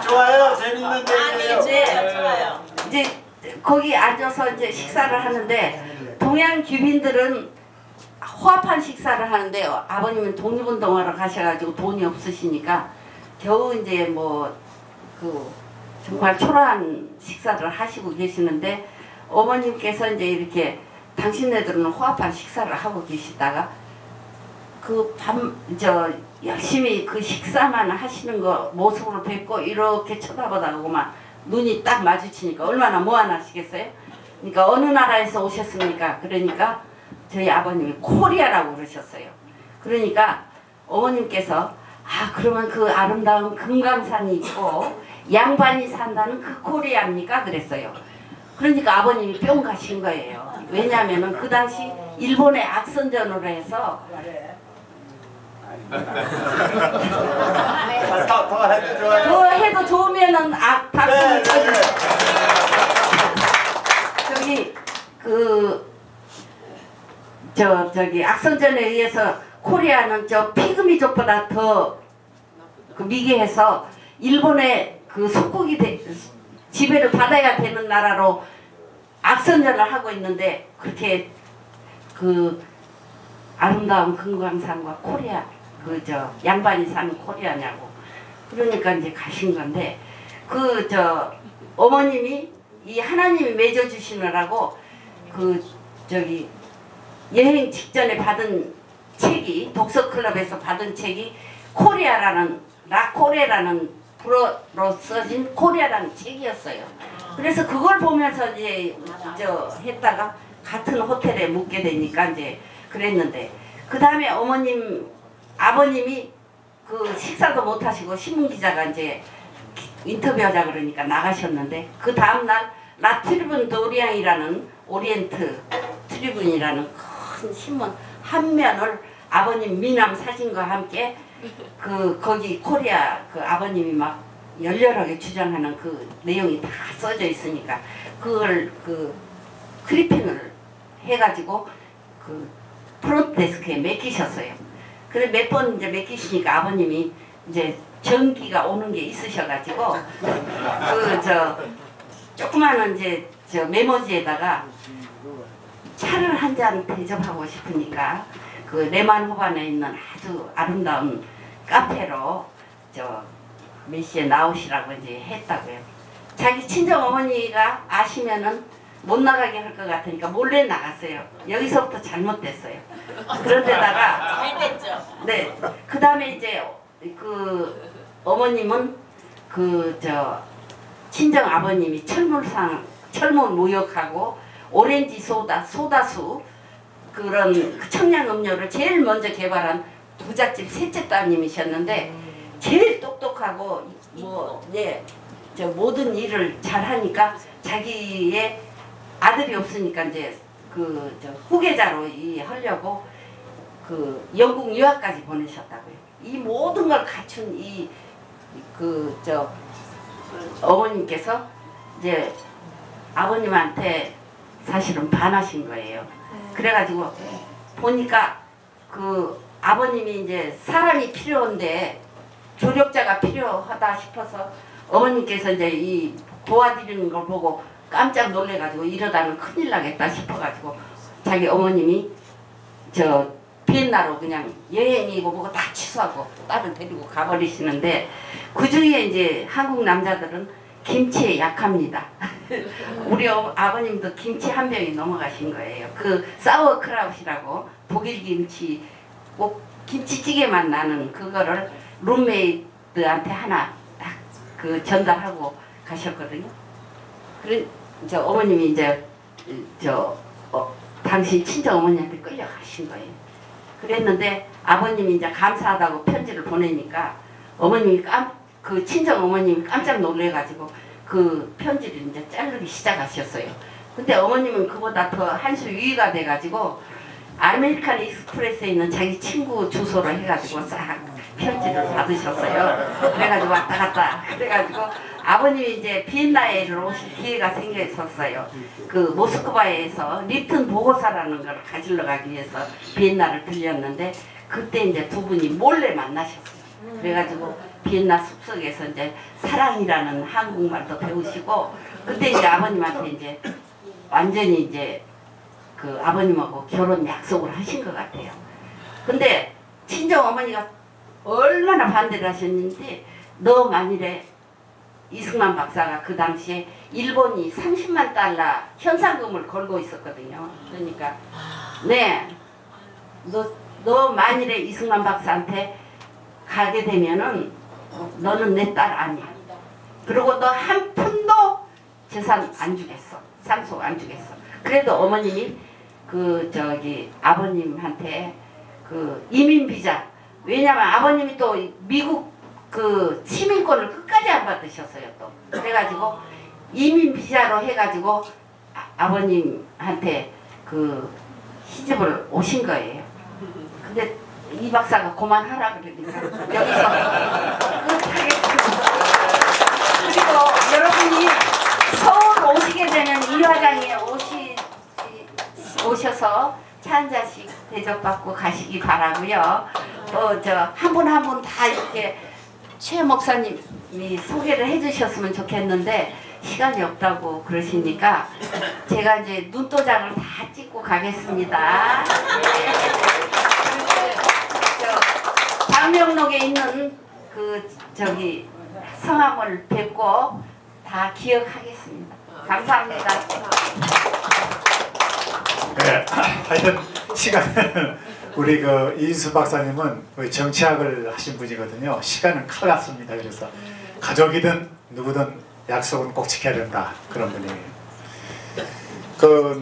좋아요. 재밌는 얘기예요. 이제 거기 앉아서 이제 식사를 하는데 동양 귀빈들은 호합한 식사를 하는데 아버님은 독립운동하러 가셔가지고 돈이 없으시니까 겨우 이제 뭐 그 정말 초라한 식사를 하시고 계시는데 어머님께서 이제 이렇게 당신네들은 호합한 식사를 하고 계시다가 그 열심히 그 식사만 하시는 거 모습을 뵙고 이렇게 쳐다보다가만 눈이 딱 마주치니까 얼마나 무안하시겠어요? 그러니까 어느 나라에서 오셨습니까? 그러니까 저희 아버님이 코리아라고 그러셨어요. 그러니까 어머님께서 그러면 그 아름다운 금강산이 있고 양반이 산다는 그 코리아입니까? 그랬어요. 그러니까 아버님이 뿅 가신 거예요. 왜냐하면 그 당시 일본의 악선전으로 해서 더 해도 좋으면은 박수 저기 저기 악선전에 의해서 코리아는 저 피그미족보다 더 그 미개해서 일본의 그 속국이 지배를 받아야 되는 나라로 악선전을 하고 있는데 그렇게 그 아름다운 금강산과 코리아 양반이 사는 코리아냐고 그러니까 이제 가신 건데 어머님이 이 하나님이 맺어주시느라고 여행 직전에 받은 책이 독서클럽에서 받은 책이 라코레라는 불어로 써진 코리아라는 책이었어요. 그래서 그걸 보면서 이제 했다가 같은 호텔에 묵게 되니까 이제 그랬는데 그 다음에 아버님이 그 식사도 못 하시고 신문기자가 이제 인터뷰하자 그러니까 나가셨는데 그 다음날 라트리븐 도리앙이라는 오리엔트 트리븐이라는 큰 신문 한 면을 아버님 미남 사진과 함께 거기 코리아 아버님이 막 열렬하게 주장하는 그 내용이 다 써져 있으니까 그걸 클리핑을 해가지고 프론트 데스크에 맡기셨어요. 그래 몇 번 이제 맡기시니까 아버님이 이제 전기가 오는 게 있으셔가지고 조그마한 이제 메모지에다가 차를 한 잔 대접하고 싶으니까 레만호반에 있는 아주 아름다운 카페로 몇 시에 나오시라고 이제 했다고요. 자기 친정 어머니가 아시면은 못 나가게 할 것 같으니까 몰래 나갔어요. 여기서부터 잘못됐어요. 그런데다가 잘 됐죠. 네. 그 다음에 이제 어머님은 친정 아버님이 철문 무역하고 오렌지 소다수 그런 청량음료를 제일 먼저 개발한 부잣집 셋째 따님이셨는데 제일 똑똑하고 저 모든 일을 잘하니까 자기의 아들이 없으니까 이제 저 후계자로 하려고 그 영국 유학까지 보내셨다고요. 이 모든 걸 갖춘 저 어머님께서 이제 아버님한테 사실은 반하신 거예요. 그래가지고 보니까 그 아버님이 이제 사람이 필요한데 조력자가 필요하다 싶어서 어머님께서 이제 이 도와드리는 걸 보고 깜짝 놀래가지고 이러다는 큰일 나겠다 싶어가지고 자기 어머님이 저 비엔나로 그냥 여행이고 뭐고 다 취소하고 딸을 데리고 가버리시는데 그 중에 이제 한국 남자들은 김치에 약합니다. 우리 아버님도 김치 한 병이 넘어가신 거예요. 그 사워크라웃이라고 독일 김치 꼭 김치찌개만 나는 그거를 룸메이트한테 하나 딱 그 전달하고 가셨거든요. 그래 저 어머님이 이제 당시 친정 어머니한테 끌려가신 거예요. 그랬는데 아버님이 이제 감사하다고 편지를 보내니까 어머님이 그 친정 어머님이 깜짝 놀래가지고 그 편지를 이제 자르기 시작하셨어요. 근데 어머님은 그보다 더 한 수 위가 돼가지고 아메리칸 익스프레스에 있는 자기 친구 주소로 해가지고 싹 편지를 받으셨어요. 그래가지고 왔다 갔다 그래가지고 아버님이 이제 비엔나에를 오실 기회가 생겼었어요. 그 모스크바에서 리튼 보고서라는 걸 가지러 가기 위해서 비엔나를 들렸는데 그때 이제 두 분이 몰래 만나셨어요. 그래가지고 비엔나 숲속에서 이제 사랑이라는 한국말도 배우시고 그때 이제 아버님한테 이제 완전히 이제 그 아버님하고 결혼 약속을 하신 것 같아요. 근데 친정 어머니가 얼마나 반대를 하셨는지 너 만일에 이승만 박사가 그 당시에 일본이 30만 달러 현상금을 걸고 있었거든요. 그러니까 네, 너 만일에 이승만 박사한테 가게 되면은 너는 내 딸 아니야. 그리고 너 한 푼도 재산 안 주겠어. 상속 안 주겠어. 그래도 어머님이 아버님한테 그 이민 비자, 왜냐면 아버님이 또 미국 그 시민권을 끝까지 안 받으셨어요. 또 그래가지고 이민 비자로 해가지고 아버님한테 그 시집을 오신 거예요. 근데 이 박사가 그만하라 그러니까 여기서 그리고 여러분이 서울 오시게 되면 이 화장에 오셔서 차 한 잔씩 대접받고 가시기 바라고요. 한 분 한 분 다 이렇게 최 목사님이 소개를 해주셨으면 좋겠는데 시간이 없다고 그러시니까 제가 이제 눈도장을 다 찍고 가겠습니다. 방명록에 있는 성함을 뵙고 다 기억하겠습니다. 감사합니다. 네, 하여튼 시간은 우리 이인수 박사님은 정치학을 하신 분이거든요. 시간은 칼 같습니다. 그래서 가족이든 누구든 약속은 꼭 지켜야 된다 그런 분이에요.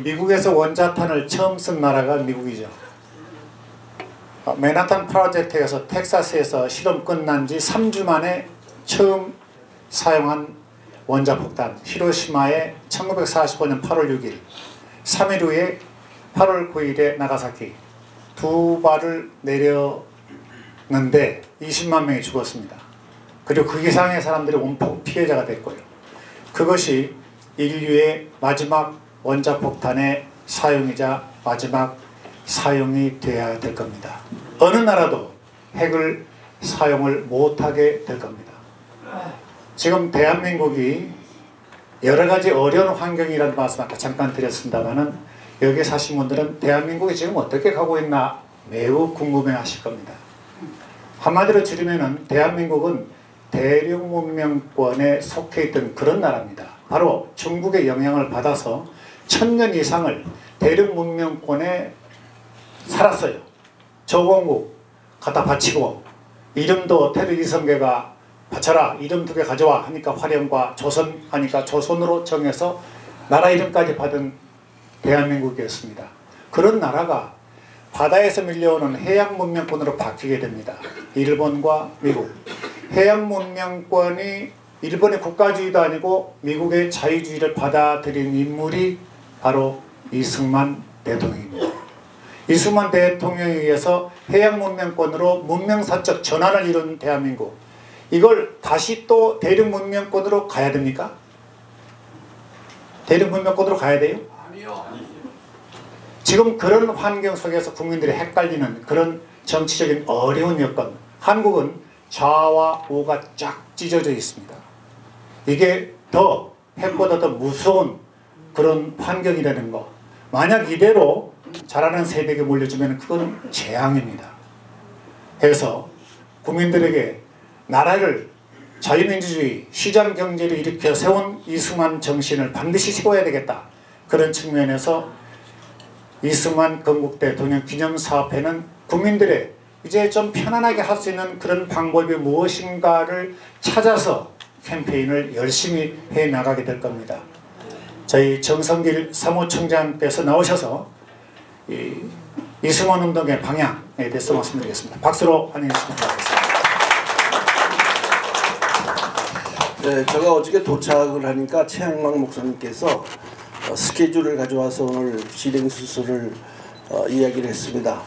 미국에서 원자탄을 처음 쓴 나라가 미국이죠. 맨하탄 프로젝트에서 텍사스에서 실험 끝난 지 3주 만에 처음 사용한 원자폭탄 히로시마에 1945년 8월 6일 3일 후에 8월 9일에 나가사키 두 발을 내렸는데 20만 명이 죽었습니다. 그리고 그 이상의 사람들이 온통 피해자가 됐고요. 그것이 인류의 마지막 원자폭탄의 사용이자 마지막 사용이 되어야 될 겁니다. 어느 나라도 핵을 사용을 못하게 될 겁니다. 지금 대한민국이 여러가지 어려운 환경이라는 말씀 아까 잠깐 드렸습니다만은 여기 사신 분들은 대한민국이 지금 어떻게 가고 있나 매우 궁금해 하실 겁니다. 한마디로 줄이면은 대한민국은 대륙문명권에 속해 있던 그런 나라입니다. 바로 중국의 영향을 받아서 1000년 이상을 대륙문명권에 살았어요. 조공국 갖다 바치고 이름도 테리 이성계가 바쳐라 이름 2개 가져와 하니까 화령과 조선 하니까 조선으로 정해서 나라 이름까지 받은 대한민국이었습니다. 그런 나라가 바다에서 밀려오는 해양 문명권으로 바뀌게 됩니다. 일본과 미국. 해양 문명권이 일본의 국가주의도 아니고 미국의 자유주의를 받아들인 인물이 바로 이승만 대통령입니다. 이승만 대통령에 의해서 해양 문명권으로 문명사적 전환을 이룬 대한민국. 이걸 다시 또 대륙 문명권으로 가야 됩니까? 대륙 문명권으로 가야 돼요? 아니요. 지금 그런 환경 속에서 국민들이 헷갈리는 그런 정치적인 어려운 여건. 한국은 좌와 우가 쫙 찢어져 있습니다. 이게 더 핵보다 더 무서운 그런 환경이라는 거. 만약 이대로 자라는 세대에게 물려주면 그건 재앙입니다. 해서 국민들에게 나라를 자유민주주의, 시장경제를 일으켜 세운 이승만 정신을 반드시 세워야 되겠다. 그런 측면에서 이승만 건국 대통령 기념사업회는 국민들의 이제 좀 편안하게 할 수 있는 그런 방법이 무엇인가를 찾아서 캠페인을 열심히 해나가게 될 겁니다. 저희 정성길 사무총장께서 나오셔서 이승만 운동의 방향에 대해서 말씀드리겠습니다. 박수로 환영해 주시기 바라겠습니다. 네, 제가 어저께 도착을 하니까 최양락 목사님께서 스케줄을 가져와서 오늘 진행순서를 이야기를 했습니다.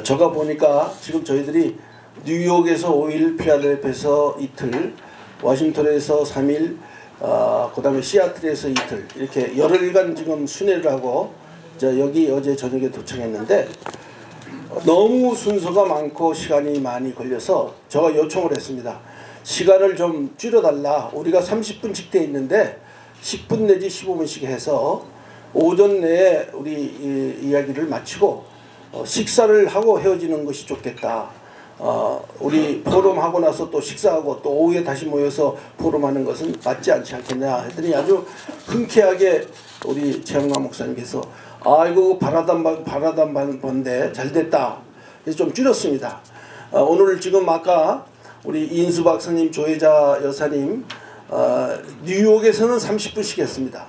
제가 보니까 지금 저희들이 뉴욕에서 5일, 필라델피아에서 이틀, 워싱턴에서 3일, 그 다음에 시애틀에서 이틀 이렇게 열흘간 지금 순회를 하고 여기 어제 저녁에 도착했는데 너무 순서가 많고 시간이 많이 걸려서 제가 요청을 했습니다. 시간을 좀 줄여달라. 우리가 30분씩 돼 있는데 10분 내지 15분씩 해서 오전 내에 우리 이야기를 마치고 식사를 하고 헤어지는 것이 좋겠다. 우리 포럼하고 나서 또 식사하고 또 오후에 다시 모여서 포럼하는 것은 맞지 않지 않겠냐 했더니 아주 흔쾌하게 우리 최양락 목사님께서 이거 바라단 번데 잘 됐다. 그래서 좀 줄였습니다. 오늘 지금 아까 우리 인수 박사님, 조혜자 여사님 뉴욕에서는 30분씩 했습니다.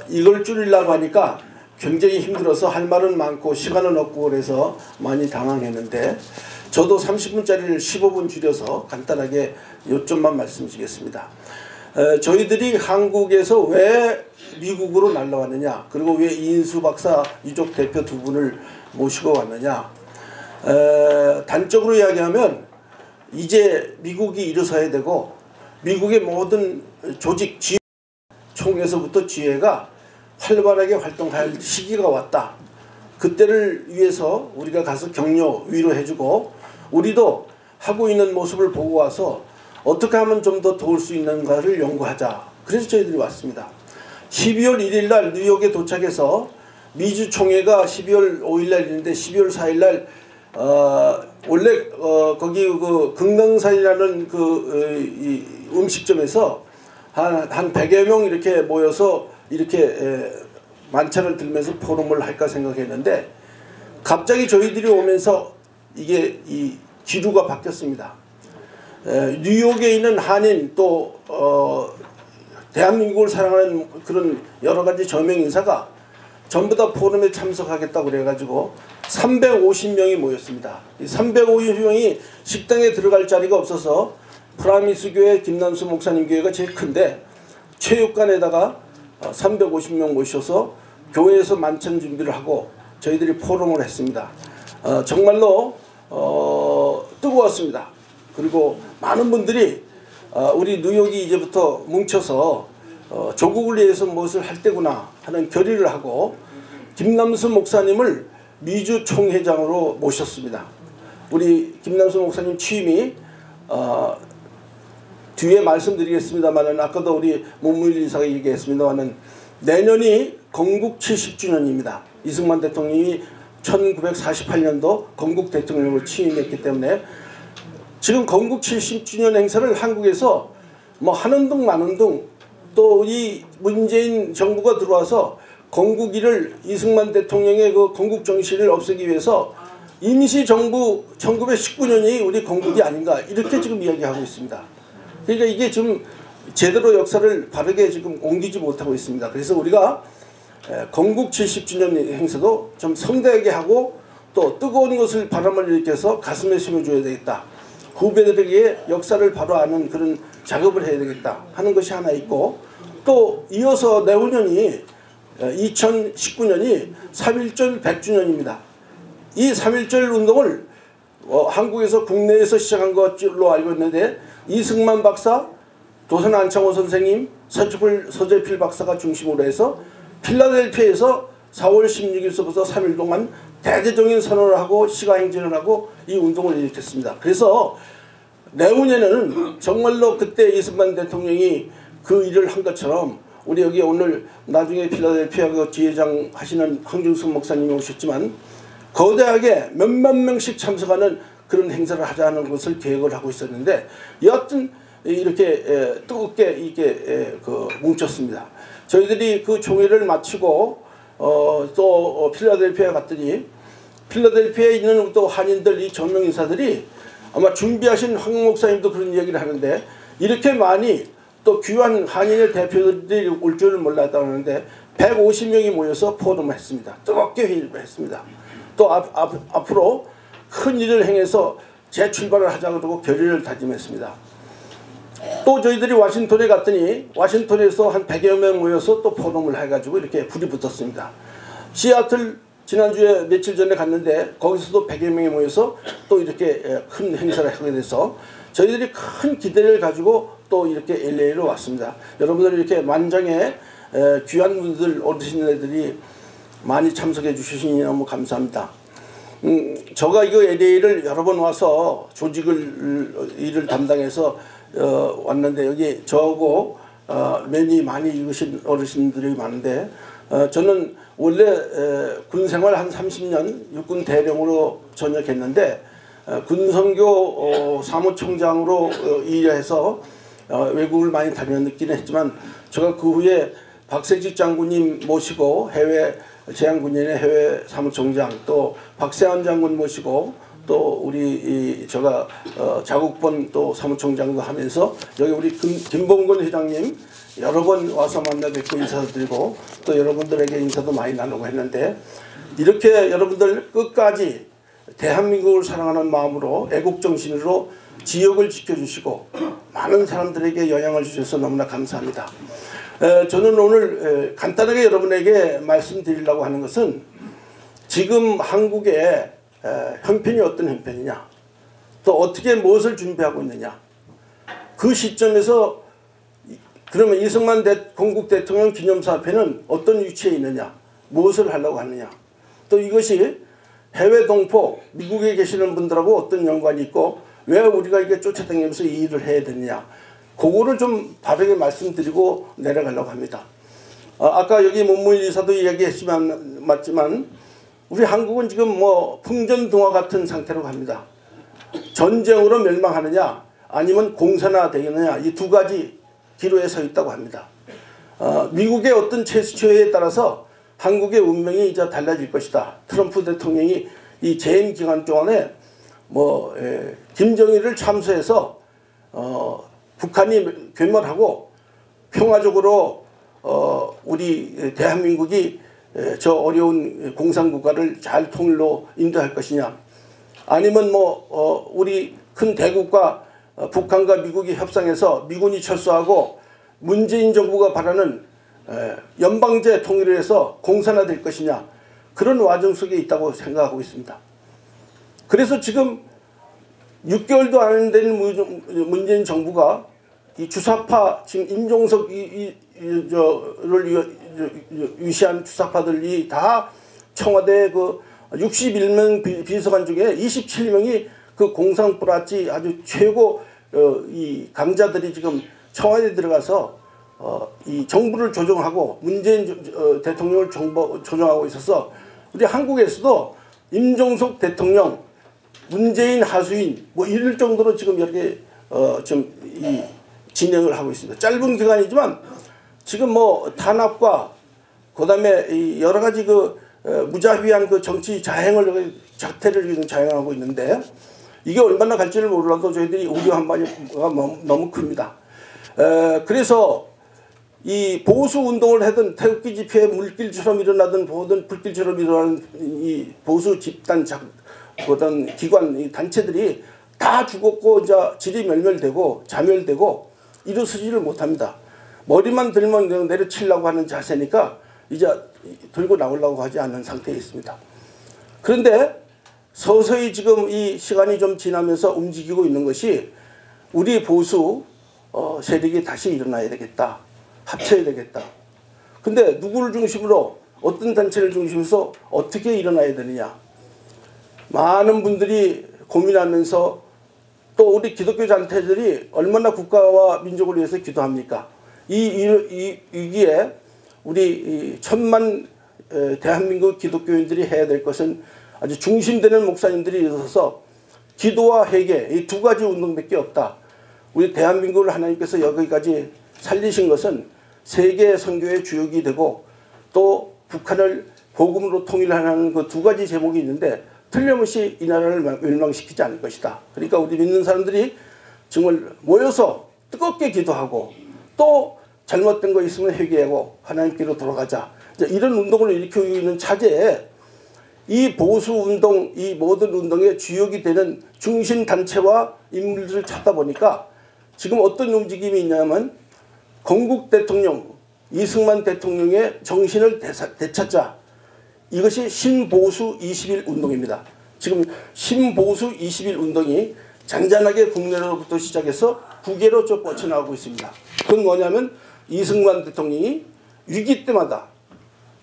이걸 줄이려고 하니까 굉장히 힘들어서 할 말은 많고 시간은 없고 그래서 많이 당황했는데 저도 30분짜리를 15분 줄여서 간단하게 요점만 말씀드리겠습니다. 저희들이 한국에서 왜 미국으로 날라왔느냐, 그리고 왜 이인수 박사 유족 대표 두 분을 모시고 왔느냐. 단적으로 이야기하면 이제 미국이 일어서야 되고 미국의 모든 조직 지휘 총에서부터 지휘가 활발하게 활동할 시기가 왔다. 그때를 위해서 우리가 가서 격려 위로해주고 우리도 하고 있는 모습을 보고 와서 어떻게 하면 좀 더 도울 수 있는가를 연구하자. 그래서 저희들이 왔습니다. 12월 1일 날 뉴욕에 도착해서 미주 총회가 12월 5일 날 있는데 12월 4일 날 원래 거기 그 금강산이라는 그 음식점에서 한 100여 명 이렇게 모여서 이렇게 만찬을 들면서 포럼을 할까 생각했는데 갑자기 저희들이 오면서 이게 이 기류가 바뀌었습니다. 뉴욕에 있는 한인 또 대한민국을 사랑하는 그런 여러 가지 저명 인사가 전부 다 포럼에 참석하겠다고 그래가지고 350명이 모였습니다. 이 350명이 식당에 들어갈 자리가 없어서 프라미스 교회 김남수 목사님 교회가 제일 큰데 체육관에다가 350명 모셔서 교회에서 만찬 준비를 하고 저희들이 포럼을 했습니다. 정말로 뜨거웠습니다. 그리고 많은 분들이 우리 뉴욕이 이제부터 뭉쳐서 조국을 위해서 무엇을 할 때구나 하는 결의를 하고 김남수 목사님을 미주 총회장으로 모셨습니다. 우리 김남수 목사님 취임이 뒤에 말씀드리겠습니다만 아까도 우리 문무일 이사가 얘기했습니다만 내년이 건국 70주년입니다. 이승만 대통령이 1948년도 건국 대통령으로 취임했기 때문에 지금 건국 70주년 행사를 한국에서 뭐 하는 둥 마는 둥 또 이 문재인 정부가 들어와서 건국일을 이승만 대통령의 그 건국 정신을 없애기 위해서 임시정부 1919년이 우리 건국이 아닌가 이렇게 지금 이야기하고 있습니다. 그러니까 이게 좀 제대로 역사를 바르게 지금 옮기지 못하고 있습니다. 그래서 우리가 건국 70주년 행사도 좀 성대하게 하고 또 뜨거운 것을 바람을 일으켜서 가슴에 심어줘야 되겠다. 후배들에게 역사를 바로 아는 그런 작업을 해야 되겠다 하는 것이 하나 있고, 또 이어서 내후년이 2019년이 3.1절 100주년입니다. 이 3.1절 운동을 한국에서 국내에서 시작한 것으로 알고 있는데, 이승만 박사, 도선 안창호 선생님, 서재필 박사가 중심으로 해서 필라델피아에서 4월 16일서부터 3일 동안 대대적인 선언을 하고 시가행진을 하고 이 운동을 일으켰습니다. 그래서 내후년에는 정말로 그때 이승만 대통령이 그 일을 한 것처럼, 우리 여기 오늘 나중에 필라델피아 그 지회장 하시는 황중승 목사님이 오셨지만 거대하게 몇만 명씩 참석하는 그런 행사를 하자는 것을 계획을 하고 있었는데, 여하튼 이렇게 뜨겁게 이렇게 뭉쳤습니다. 저희들이 그 종회를 마치고 또 필라델피아에 갔더니, 필라델피아에 있는 또 한인들, 이 전명 인사들이 아마 준비하신 황 목사님도 그런 이야기를 하는데, 이렇게 많이 또 귀한 한인의 대표들이 올 줄을 몰랐다고 하는데 150명이 모여서 포럼을 했습니다. 뜨겁게 회의를 했습니다. 또 앞으로 큰 일을 행해서 재출발을 하자고 그러고 결의를 다짐했습니다. 또 저희들이 워싱턴에 갔더니 워싱턴에서 한 100여 명 모여서 또 포럼을 해가지고 이렇게 불이 붙었습니다. 시애틀 지난주에 며칠 전에 갔는데 거기서도 100여 명이 모여서 또 이렇게 큰 행사를 하게 돼서 저희들이 큰 기대를 가지고 또 이렇게 LA로 왔습니다. 여러분들 이렇게 만장의 귀한 분들, 어르신들이 많이 참석해 주시니 너무 감사합니다. 제가 이거 LA를 여러 번 와서 일을 담당해서 왔는데, 여기 저하고 면이 많이 익으신 어르신들이 많은데, 저는 원래 군생활 한 30년 육군 대령으로 전역했는데 군선교 사무총장으로 일해서 외국을 많이 다녔긴 했지만, 제가 그 후에 박세직 장군님 모시고 해외 제한군인의 해외 사무총장, 또 박세환 장군 모시고 또 우리 제가 자국본 또 사무총장도 하면서 여기 우리 김봉근 회장님 여러 번 와서 만나 뵙고 인사드리고 또 여러분들에게 인사도 많이 나누고 했는데, 이렇게 여러분들 끝까지 대한민국을 사랑하는 마음으로 애국정신으로 지역을 지켜주시고 많은 사람들에게 영향을 주셔서 너무나 감사합니다. 저는 오늘 간단하게 여러분에게 말씀드리려고 하는 것은, 지금 한국의 형편이 어떤 형편이냐, 또 어떻게 무엇을 준비하고 있느냐, 그 시점에서 그러면 이승만 건국 대통령 기념사업회는 어떤 위치에 있느냐, 무엇을 하려고 하느냐, 또 이것이 해외 동포, 미국에 계시는 분들하고 어떤 연관이 있고 왜 우리가 이게 쫓아다니면서 이 일을 해야 되느냐, 그거를 좀 바르게 말씀드리고 내려가려고 합니다. 아까 여기 문무일 이사도 이야기했지만 맞지만 우리 한국은 지금 뭐 풍전등화 같은 상태로 갑니다. 전쟁으로 멸망하느냐 아니면 공산화되느냐, 이 두 가지 기로에 서 있다고 합니다. 미국의 어떤 제스처에 따라서 한국의 운명이 이제 달라질 것이다. 트럼프 대통령이 이 재임 기간 동안에 김정일을 참수해서 북한이 괴멸하고 평화적으로 우리 대한민국이 저 어려운 공산국가를 잘 통일로 인도할 것이냐, 아니면 우리 큰 대국과 북한과 미국이 협상해서 미군이 철수하고 문재인 정부가 바라는 연방제 통일을 해서 공산화될 것이냐, 그런 와중 속에 있다고 생각하고 있습니다. 그래서 지금 6개월도 안 된 문재인 정부가 이 주사파, 지금 임종석을 위시한 주사파들이 다 청와대 그 61명 비서관 중에 27명이 그 공산뿌라치 아주 최고 이 강자들이 지금 청와대에 들어가서 이 정부를 조종하고 문재인 대통령을 조종하고 있어서 우리 한국에서도 임종석 대통령, 문재인 하수인 이럴 정도로 지금 이렇게 좀 이 진행을 하고 있습니다. 짧은 기간이지만 지금 탄압과 그다음에 이 여러 가지 그 무자비한 그 정치 자행을 자태를 자행하고 있는데, 이게 얼마나 갈지를 몰라도 저희들이 우려 한마디가 너무 큽니다. 그래서 이 보수 운동을 하던 태극기 집회에 물길처럼 일어나던 보던 불길처럼 일어나는 이 보수 집단 어떤 기관 이 단체들이 다 죽었고 이제 질이 멸멸되고 자멸되고 일어서지를 못합니다. 머리만 들면 내려치려고 하는 자세니까 이제 들고 나오려고 하지 않는 상태에 있습니다. 그런데 서서히 지금 이 시간이 좀 지나면서 움직이고 있는 것이 우리 보수 세력이 다시 일어나야 되겠다. 합쳐야 되겠다. 근데 누구를 중심으로 어떤 단체를 중심으로 어떻게 일어나야 되느냐. 많은 분들이 고민하면서 또 우리 기독교 단체들이 얼마나 국가와 민족을 위해서 기도합니까? 이 위기에 우리 1000만 대한민국 기독교인들이 해야 될 것은 아주 중심되는 목사님들이 일어서서 기도와 회개 이 두 가지 운동밖에 없다. 우리 대한민국을 하나님께서 여기까지 살리신 것은 세계 선교의 주역이 되고 또 북한을 복음으로 통일하는 그 두 가지 제목이 있는데 틀림없이 이 나라를 멸망시키지 않을 것이다. 그러니까 우리 믿는 사람들이 정말 모여서 뜨겁게 기도하고 또 잘못된 거 있으면 회개하고 하나님께로 돌아가자. 이런 운동을 일으키고 있는 차제에 이 보수운동, 이 모든 운동의 주역이 되는 중심단체와 인물들을 찾다 보니까 지금 어떤 움직임이 있냐면 건국 대통령, 이승만 대통령의 정신을 되찾자. 이것이 신보수 20일 운동입니다. 지금 신보수 20일 운동이 잔잔하게 국내로부터 시작해서 국외로 쭉 뻗쳐나가고 있습니다. 그건 뭐냐면 이승만 대통령이 위기 때마다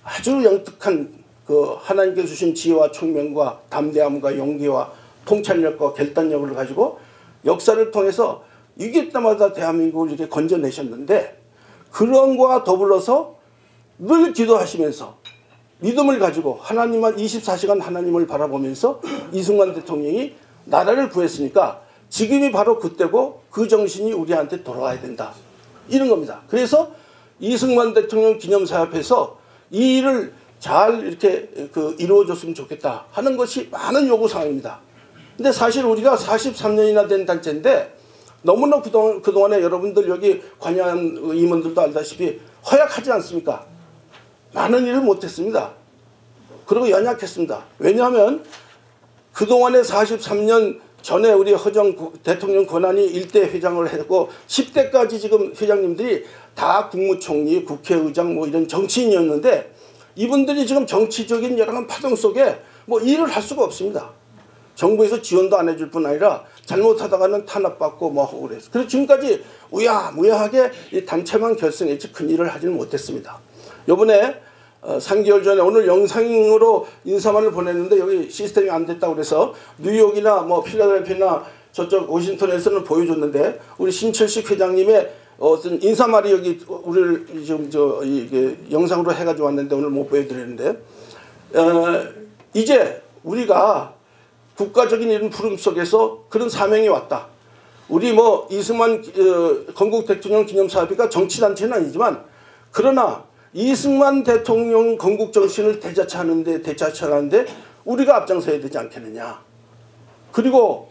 아주 영특한 그 하나님께서 주신 지혜와 총명과 담대함과 용기와 통찰력과 결단력을 가지고 역사를 통해서 위기 때마다 대한민국을 이렇게 건져내셨는데 그런 것과 더불어서 늘 기도하시면서 믿음을 가지고 하나님만 24시간 하나님을 바라보면서 이승만 대통령이 나라를 구했으니까 지금이 바로 그때고 그 정신이 우리한테 돌아와야 된다. 이런 겁니다. 그래서 이승만 대통령 기념사업에서 이 일을 잘 이렇게 이루어졌으면 좋겠다 하는 것이 많은 요구사항입니다. 근데 사실 우리가 43년이나 된 단체인데 너무나 그동안에 여러분들 여기 관여한 임원들도 알다시피 허약하지 않습니까? 많은 일을 못했습니다. 그리고 연약했습니다. 왜냐하면 그동안에 43년 전에 우리 허정 대통령 권한이 1대 회장을 했고 10대까지 지금 회장님들이 다 국무총리, 국회의장 뭐 이런 정치인이었는데 이분들이 지금 정치적인 여러 파동 속에 뭐 일을 할 수가 없습니다. 정부에서 지원도 안 해줄 뿐 아니라 잘못하다가는 탄압받고 뭐 하고 그래서. 그래서 지금까지 우야무야하게 이 단체만 결성했지 큰 일을 하지는 못했습니다. 요번에 3개월 전에 오늘 영상으로 인사만을 보냈는데 여기 시스템이 안 됐다고 그래서 뉴욕이나 뭐 필라델피아나 저쪽 워싱턴에서는 보여줬는데 우리 신철식 회장님의 어떤 인사말이 여기 우리를 지금 이게 영상으로 해가지고 왔는데 오늘 못 보여드렸는데 이제 우리가 국가적인 이런 부름 속에서 그런 사명이 왔다. 우리 뭐 이승만 건국 대통령 기념사업회가 정치단체는 아니지만 그러나 이승만 대통령 건국 정신을 되찾하는데 우리가 앞장서야 되지 않겠느냐. 그리고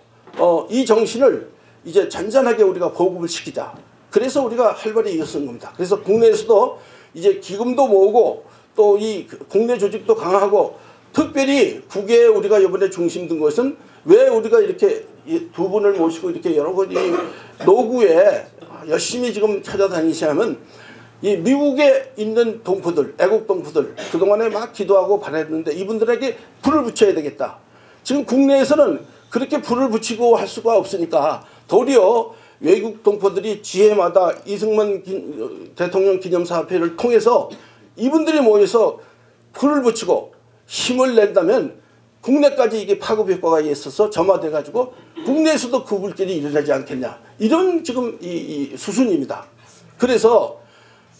이 정신을 이제 잔잔하게 우리가 보급을 시키자. 그래서 우리가 활발히 일어선 겁니다. 그래서 국내에서도 이제 기금도 모으고 또 이 국내 조직도 강화하고 특별히 국외에 우리가 이번에 중심 둔 것은 왜 우리가 이렇게 두 분을 모시고 이렇게 여러 가지 노구에 열심히 지금 찾아다니시냐면 이 미국에 있는 동포들, 애국 동포들 그동안에 막 기도하고 바랬는데 이분들에게 불을 붙여야 되겠다. 지금 국내에서는 그렇게 불을 붙이고 할 수가 없으니까 도리어 외국 동포들이 지혜마다 이승만 대통령 기념사업회를 통해서 이분들이 모여서 불을 붙이고 힘을 낸다면 국내까지 이게 파급 효과가 있어서 점화돼 가지고 국내에서도 그 불길이 일어나지 않겠냐. 이런 지금 이 수순입니다. 그래서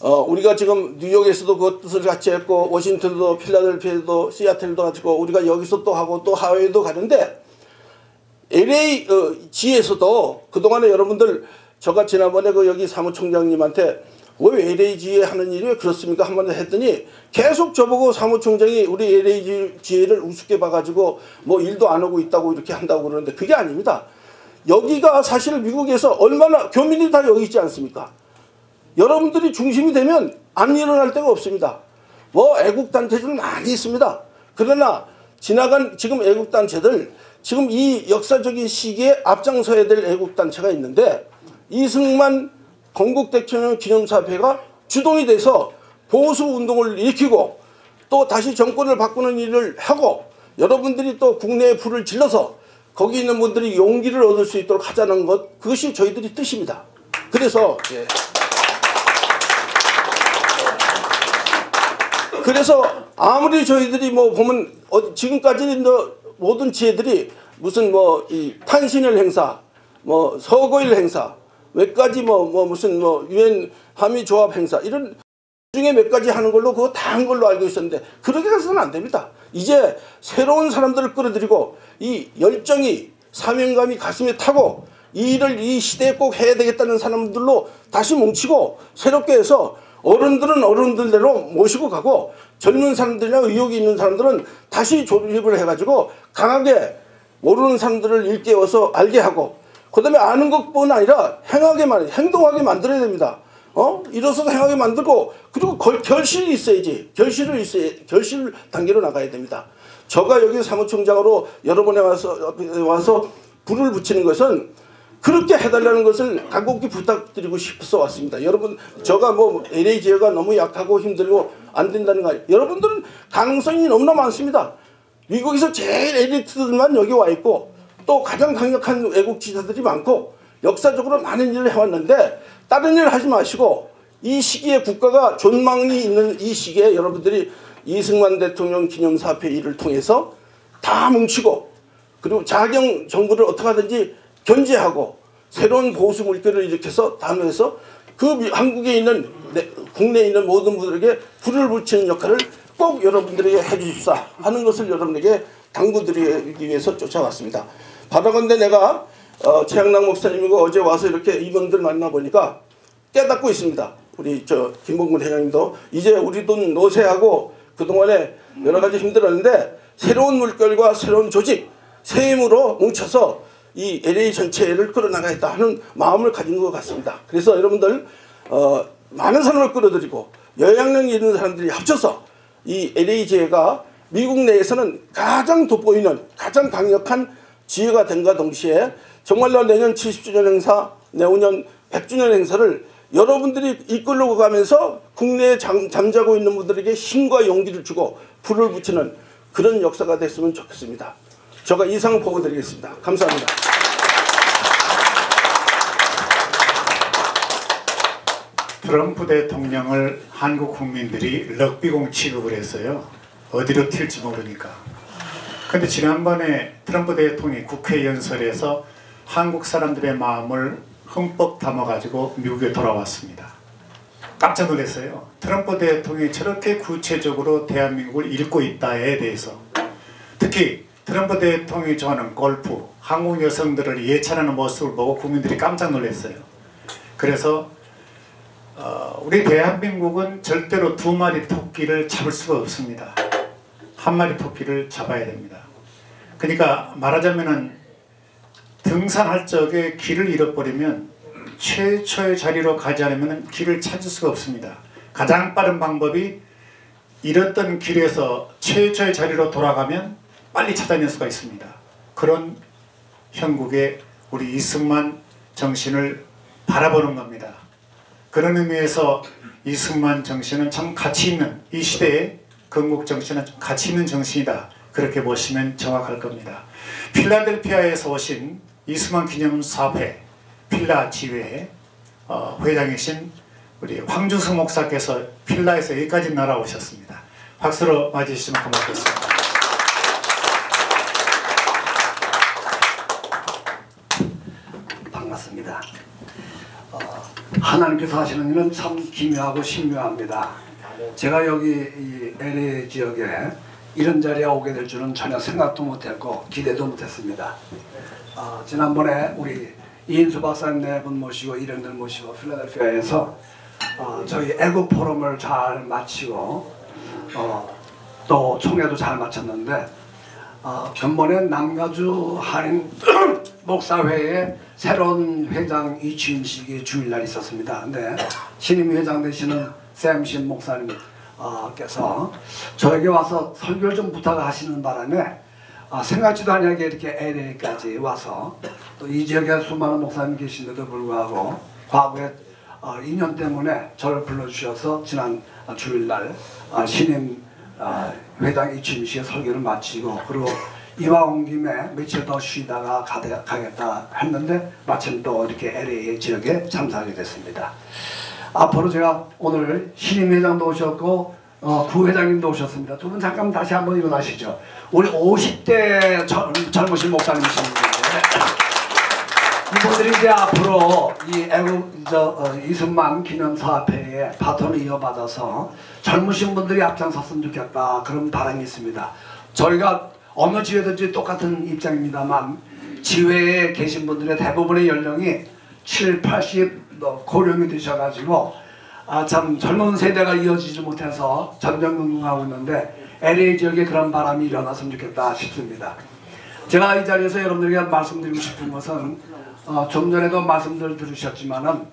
우리가 지금 뉴욕에서도 그 뜻을 같이 했고 워싱턴도 필라델피아도 시애틀도 가지고 우리가 여기서 또 하고 또 하와이도 가는데 LAG에서도 그동안에 여러분들 제가 지난번에 그 여기 사무총장님한테 왜 LAG에 하는 일이 왜 그렇습니까? 한번 했더니 계속 저보고 사무총장이 우리 LAG를 우습게 봐가지고 뭐 일도 안 하고 있다고 이렇게 한다고 그러는데 그게 아닙니다. 여기가 사실 미국에서 얼마나 교민이 다 여기 있지 않습니까? 여러분들이 중심이 되면 안 일어날 데가 없습니다. 뭐 애국단체들은 많이 있습니다. 그러나 지금 애국단체들, 지금 이 역사적인 시기에 앞장서야 될 애국단체가 있는데, 이승만 건국대통령 기념사업회가 주동이 돼서 보수운동을 일으키고 또 다시 정권을 바꾸는 일을 하고, 여러분들이 또 국내에 불을 질러서 거기 있는 분들이 용기를 얻을 수 있도록 하자는 것, 그것이 저희들이 뜻입니다. 그래서 아무리 저희들이 뭐 보면 지금까지는 모든 지혜들이 무슨 뭐 이 탄신일 행사, 뭐 서거일 행사, 몇 가지 무슨 유엔 한미 조합 행사, 이런 중에 몇 가지 하는 걸로 그거 다 한 걸로 알고 있었는데, 그렇게 해서는 안 됩니다. 이제 새로운 사람들을 끌어들이고 이 열정이, 사명감이 가슴에 타고 이 일을 이 시대에 꼭 해야 되겠다는 사람들로 다시 뭉치고 새롭게 해서, 어른들은 어른들대로 모시고 가고 젊은 사람들이나 의욕이 있는 사람들은 다시 조립을 해가지고 강하게 모르는 사람들을 일깨워서 알게 하고, 그 다음에 아는 것뿐 아니라 행동하게 만들어야 됩니다. 일어서서 행하게 만들고, 그리고 결실이 있어야지. 결실 단계로 나가야 됩니다. 제가 여기 사무총장으로 여러 번에 와서 불을 붙이는 것은 그렇게 해달라는 것을 간곡히 부탁드리고 싶어서 왔습니다. 여러분, 제가 뭐 LA 지역가 너무 약하고 힘들고 안 된다는 거 아니에요. 여러분들은 가능성이 너무나 많습니다. 미국에서 제일 엘리트들만 여기 와 있고, 또 가장 강력한 외국 지사들이 많고, 역사적으로 많은 일을 해왔는데 다른 일을 하지 마시고, 이 시기에 국가가 존망이 있는 이 시기에 여러분들이 이승만 대통령 기념사업회 일을 통해서 다 뭉치고, 그리고 자경 정부를 어떻게 하든지 견제하고 새로운 보수 물결을 일으켜서 단호해서 그 한국에 있는, 국내에 있는 모든 분들에게 불을 붙이는 역할을 꼭 여러분들에게 해주십사 하는 것을 여러분에게 당부드리기 위해서 쫓아왔습니다. 바라건대 내가 최양락 목사님이고 어제 와서 이렇게 이분들 만나보니까 깨닫고 있습니다. 우리 김봉근 회장님도 이제 우리 돈 노세하고 그동안에 여러 가지 힘들었는데, 새로운 물결과 새로운 조직, 새 힘으로 뭉쳐서 이 LA 전체를 끌어나가겠다 하는 마음을 가진 것 같습니다. 그래서 여러분들 많은 사람을 끌어들이고 영향력 있는 사람들이 합쳐서 이 LA 지혜가 미국 내에서는 가장 돋보이는, 가장 강력한 지혜가 된과 동시에 정말로 내년 70주년 행사, 내후년 100주년 행사를 여러분들이 이끌고 가면서 국내에 잠자고 있는 분들에게 힘과 용기를 주고 불을 붙이는 그런 역사가 됐으면 좋겠습니다. 제가 이상 보고 드리겠습니다. 감사합니다. 트럼프 대통령을 한국 국민들이 럭비공 취급을 했어요. 어디로 튈지 모르니까. 근데 지난번에 트럼프 대통령이 국회 연설에서 한국 사람들의 마음을 흠뻑 담아가지고 미국에 돌아왔습니다. 깜짝 놀랐어요. 트럼프 대통령이 저렇게 구체적으로 대한민국을 읽고 있다에 대해서. 특히 트럼프 대통령이 좋아하는 골프, 한국 여성들을 예찬하는 모습을 보고 국민들이 깜짝 놀랐어요. 그래서 우리 대한민국은 절대로 두 마리 토끼를 잡을 수가 없습니다. 한 마리 토끼를 잡아야 됩니다. 그러니까 말하자면은 등산할 적에 길을 잃어버리면 최초의 자리로 가지 않으면 길을 찾을 수가 없습니다. 가장 빠른 방법이 잃었던 길에서 최초의 자리로 돌아가면 빨리 찾아낼 수가 있습니다. 그런 형국의 우리 이승만 정신을 바라보는 겁니다. 그런 의미에서 이승만 정신은 참 가치 있는, 이 시대의 건국 정신은 좀 가치 있는 정신이다, 그렇게 보시면 정확할 겁니다. 필라델피아에서 오신 이승만 기념사업회 필라 지회 회장이신 우리 황주승 목사께서 필라에서 여기까지 날아오셨습니다. 박수로 맞이해 주시면 고맙겠습니다. 반갑습니다. 하나님께서 하시는 일은 참 기묘하고 신묘합니다. 제가 여기 이 LA 지역에 이런 자리에 오게 될 줄은 전혀 생각도 못했고 기대도 못했습니다. 지난번에 우리 이인수 박사님 네 분 모시고 일행들 모시고 필라델피아에서 저희 애국 포럼을 잘 마치고 또 총회도 잘 마쳤는데, 변번에 남가주 한인 목사회에 새로운 회장 이취임식이 주일날 있었습니다. 근데 신임 회장 되시는 샘신 목사님께서 저에게 와서 설교를 좀 부탁하시는 바람에 생각지도 않게 이렇게 LA까지 와서 또 이 지역에 수많은 목사님 계신데도 불구하고 과거에 인연 때문에 저를 불러주셔서 지난 주일날 신임 회장 이취임식의 설교를 마치고 그리고 이와 온 김에 며칠 더 쉬다가 가겠다 했는데 마침 또 이렇게 LA 지역에 참석하게 됐습니다. 앞으로 제가 오늘 신임 회장도 오셨고 부회장님도 오셨습니다. 두 분 잠깐 다시 한번 일어나시죠. 우리 50대 젊으신 목사님이십니다. 이분들이 이제 앞으로 이 이승만 기념사업회의 바톤을 이어받아서 젊으신 분들이 앞장섰으면 좋겠다 그런 바람이 있습니다. 저희가 어느 지회든지 똑같은 입장입니다만 지회에 계신 분들의 대부분의 연령이 7, 80 고령이 되셔가지고 참 젊은 세대가 이어지지 못해서 전전긍긍하고 있는데 LA 지역에 그런 바람이 일어났으면 좋겠다 싶습니다. 제가 이 자리에서 여러분들에게 말씀드리고 싶은 것은 좀 전에도 말씀들 들으셨지만은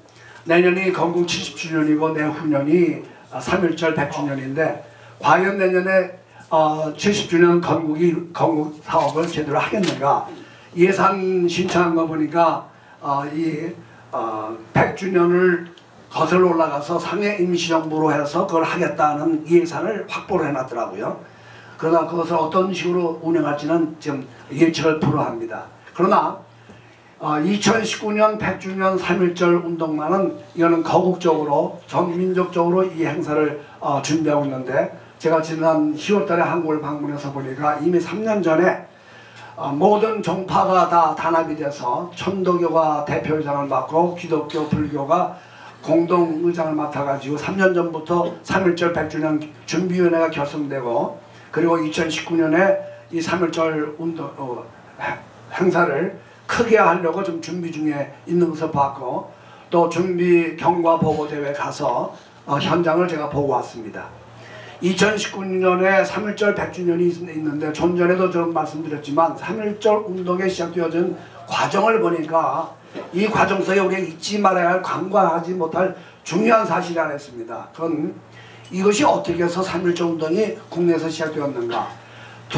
내년이 건국 70주년이고 내후년이 3.1절 100주년인데 과연 내년에 70주년 건국 사업을 제대로 하겠는가. 예산 신청한 거 보니까 이 100주년을 거슬러 올라가서 상해 임시정부로 해서 그걸 하겠다는 예산을 확보를 해놨더라고요. 그러나 그것을 어떤 식으로 운영할지는 지금 예측을 불허합니다. 그러나 2019년 100주년 3.1절 운동만은 이거는 거국적으로 전 민족적으로 이 행사를 준비하고 있는데 제가 지난 10월달에 한국을 방문해서 보니까 이미 3년 전에 모든 종파가 다 단합이 돼서 천도교가 대표의장을 맡고 기독교, 불교가 공동의장을 맡아가지고 3년 전부터 3.1절 100주년 준비위원회가 결성되고 그리고 2019년에 이 3.1절 행사를 크게 하려고 좀 준비 중에 있는 것을 봤고 또 준비 경과 보고 대회 가서 현장을 제가 보고 왔습니다. 2019년에 3.1절 100주년이 있는데 좀 전에도 좀 말씀드렸지만 3.1절 운동에 시작되어진 과정을 보니까 이 과정 속에 우리가 잊지 말아야 할 간과하지 못할 중요한 사실이 하나 있습니다. 그건 이것이 어떻게 해서 3.1절 운동이 국내에서 시작되었는가.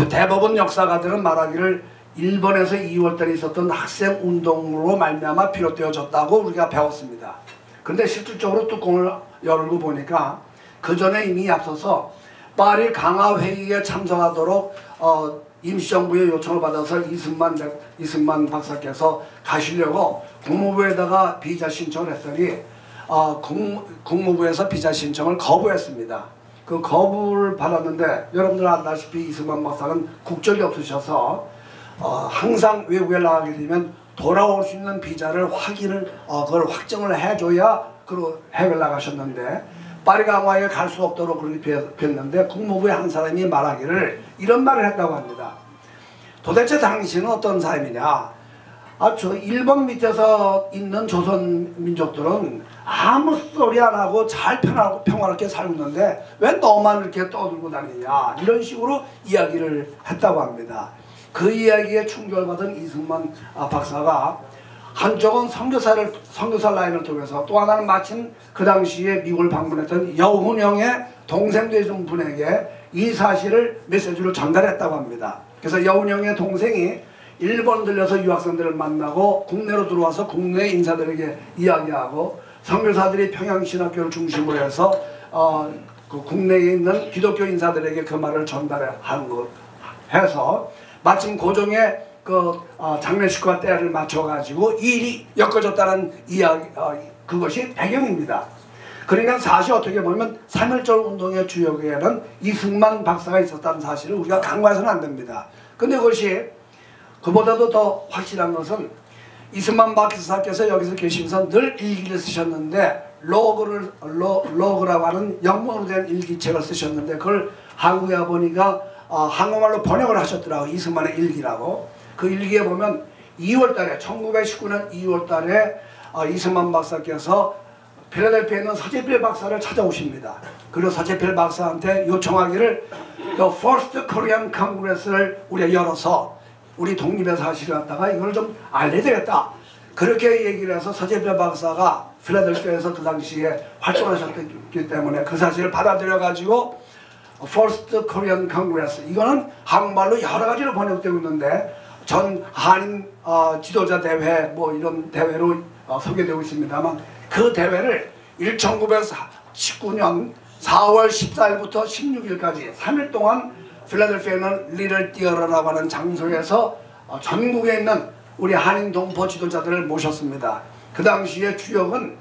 대부분 역사가들은 말하기를 일본에서 2월달에 있었던 학생운동으로 말미암아 비롯되어졌다고 우리가 배웠습니다. 그런데 실질적으로 뚜껑을 열고 보니까 그 전에 이미 앞서서 파리 강화회의에 참석하도록 임시정부의 요청을 받아서 이승만 박사께서 가시려고 국무부에다가 비자 신청을 했더니 국무부에서 비자 신청을 거부했습니다. 그 거부를 받았는데 여러분들 아다시피 이승만 박사는 국적이 없으셔서 항상 외국에 나가게 되면 돌아올 수 있는 비자를 그걸 확정을 해줘야 그리고 해외를 나가셨는데 파리 강화에 갈 수 없도록 그렇게 뵀는데 국무부의 한 사람이 말하기를 이런 말을 했다고 합니다. 도대체 당신은 어떤 사람이냐. 저 일본 밑에서 있는 조선 민족들은 아무 소리 안 하고 잘 평화롭게 살고 있는데 왜 너만 이렇게 떠들고 다니냐. 이런 식으로 이야기를 했다고 합니다. 그 이야기에 충격을 받은 이승만 박사가 한쪽은 선교사 라인을 통해서 또 하나는 마침 그 당시에 미국을 방문했던 여운형의 동생 되신 분에게 이 사실을 메시지로 전달했다고 합니다. 그래서 여운형의 동생이 일본 들려서 유학생들을 만나고 국내로 들어와서 국내 인사들에게 이야기하고 선교사들이 평양신학교를 중심으로 해서 그 국내에 있는 기독교 인사들에게 그 말을 전달한 것 해서 마침 고종의 장례식과 때를 맞춰가지고 일이 엮어졌다는 이야기, 그것이 배경입니다. 그러니까 사실 어떻게 보면 3.1절 운동의 주역에는 이승만 박사가 있었다는 사실을 우리가 간과해서는 안 됩니다. 근데 그것이 그보다도 더 확실한 것은 이승만 박사께서 여기서 계시면서 늘 일기를 쓰셨는데 로그라고 하는 영문으로 된 일기책을 쓰셨는데 그걸 한국에 보니까 한국말로 번역을 하셨더라고요. 이승만의 일기라고. 그 일기에 보면 2월달에 1919년 2월달에 이승만 박사께서 필라델피아에 있는 서재필 박사를 찾아오십니다. 그리고 서재필 박사한테 요청하기를 The First Korean Congress를 우리가 열어서 우리 독립의 사실을 갖다가 이걸 좀 알려야 되겠다. 그렇게 얘기를 해서 서재필 박사가 필라델피아에서 그 당시에 활동하셨기 때문에 그 사실을 받아들여 가지고 First Korean Congress, 이거는 한국말로 여러 가지로 번역되고 있는데 전 한인 지도자 대회 뭐 이런 대회로 소개되고 있습니다만, 그 대회를 1919년 4월 14일부터 16일까지 3일 동안 필라델피아는 리를 띄어라라고 하는 장소에서 전국에 있는 우리 한인 동포 지도자들을 모셨습니다. 그 당시에 주역은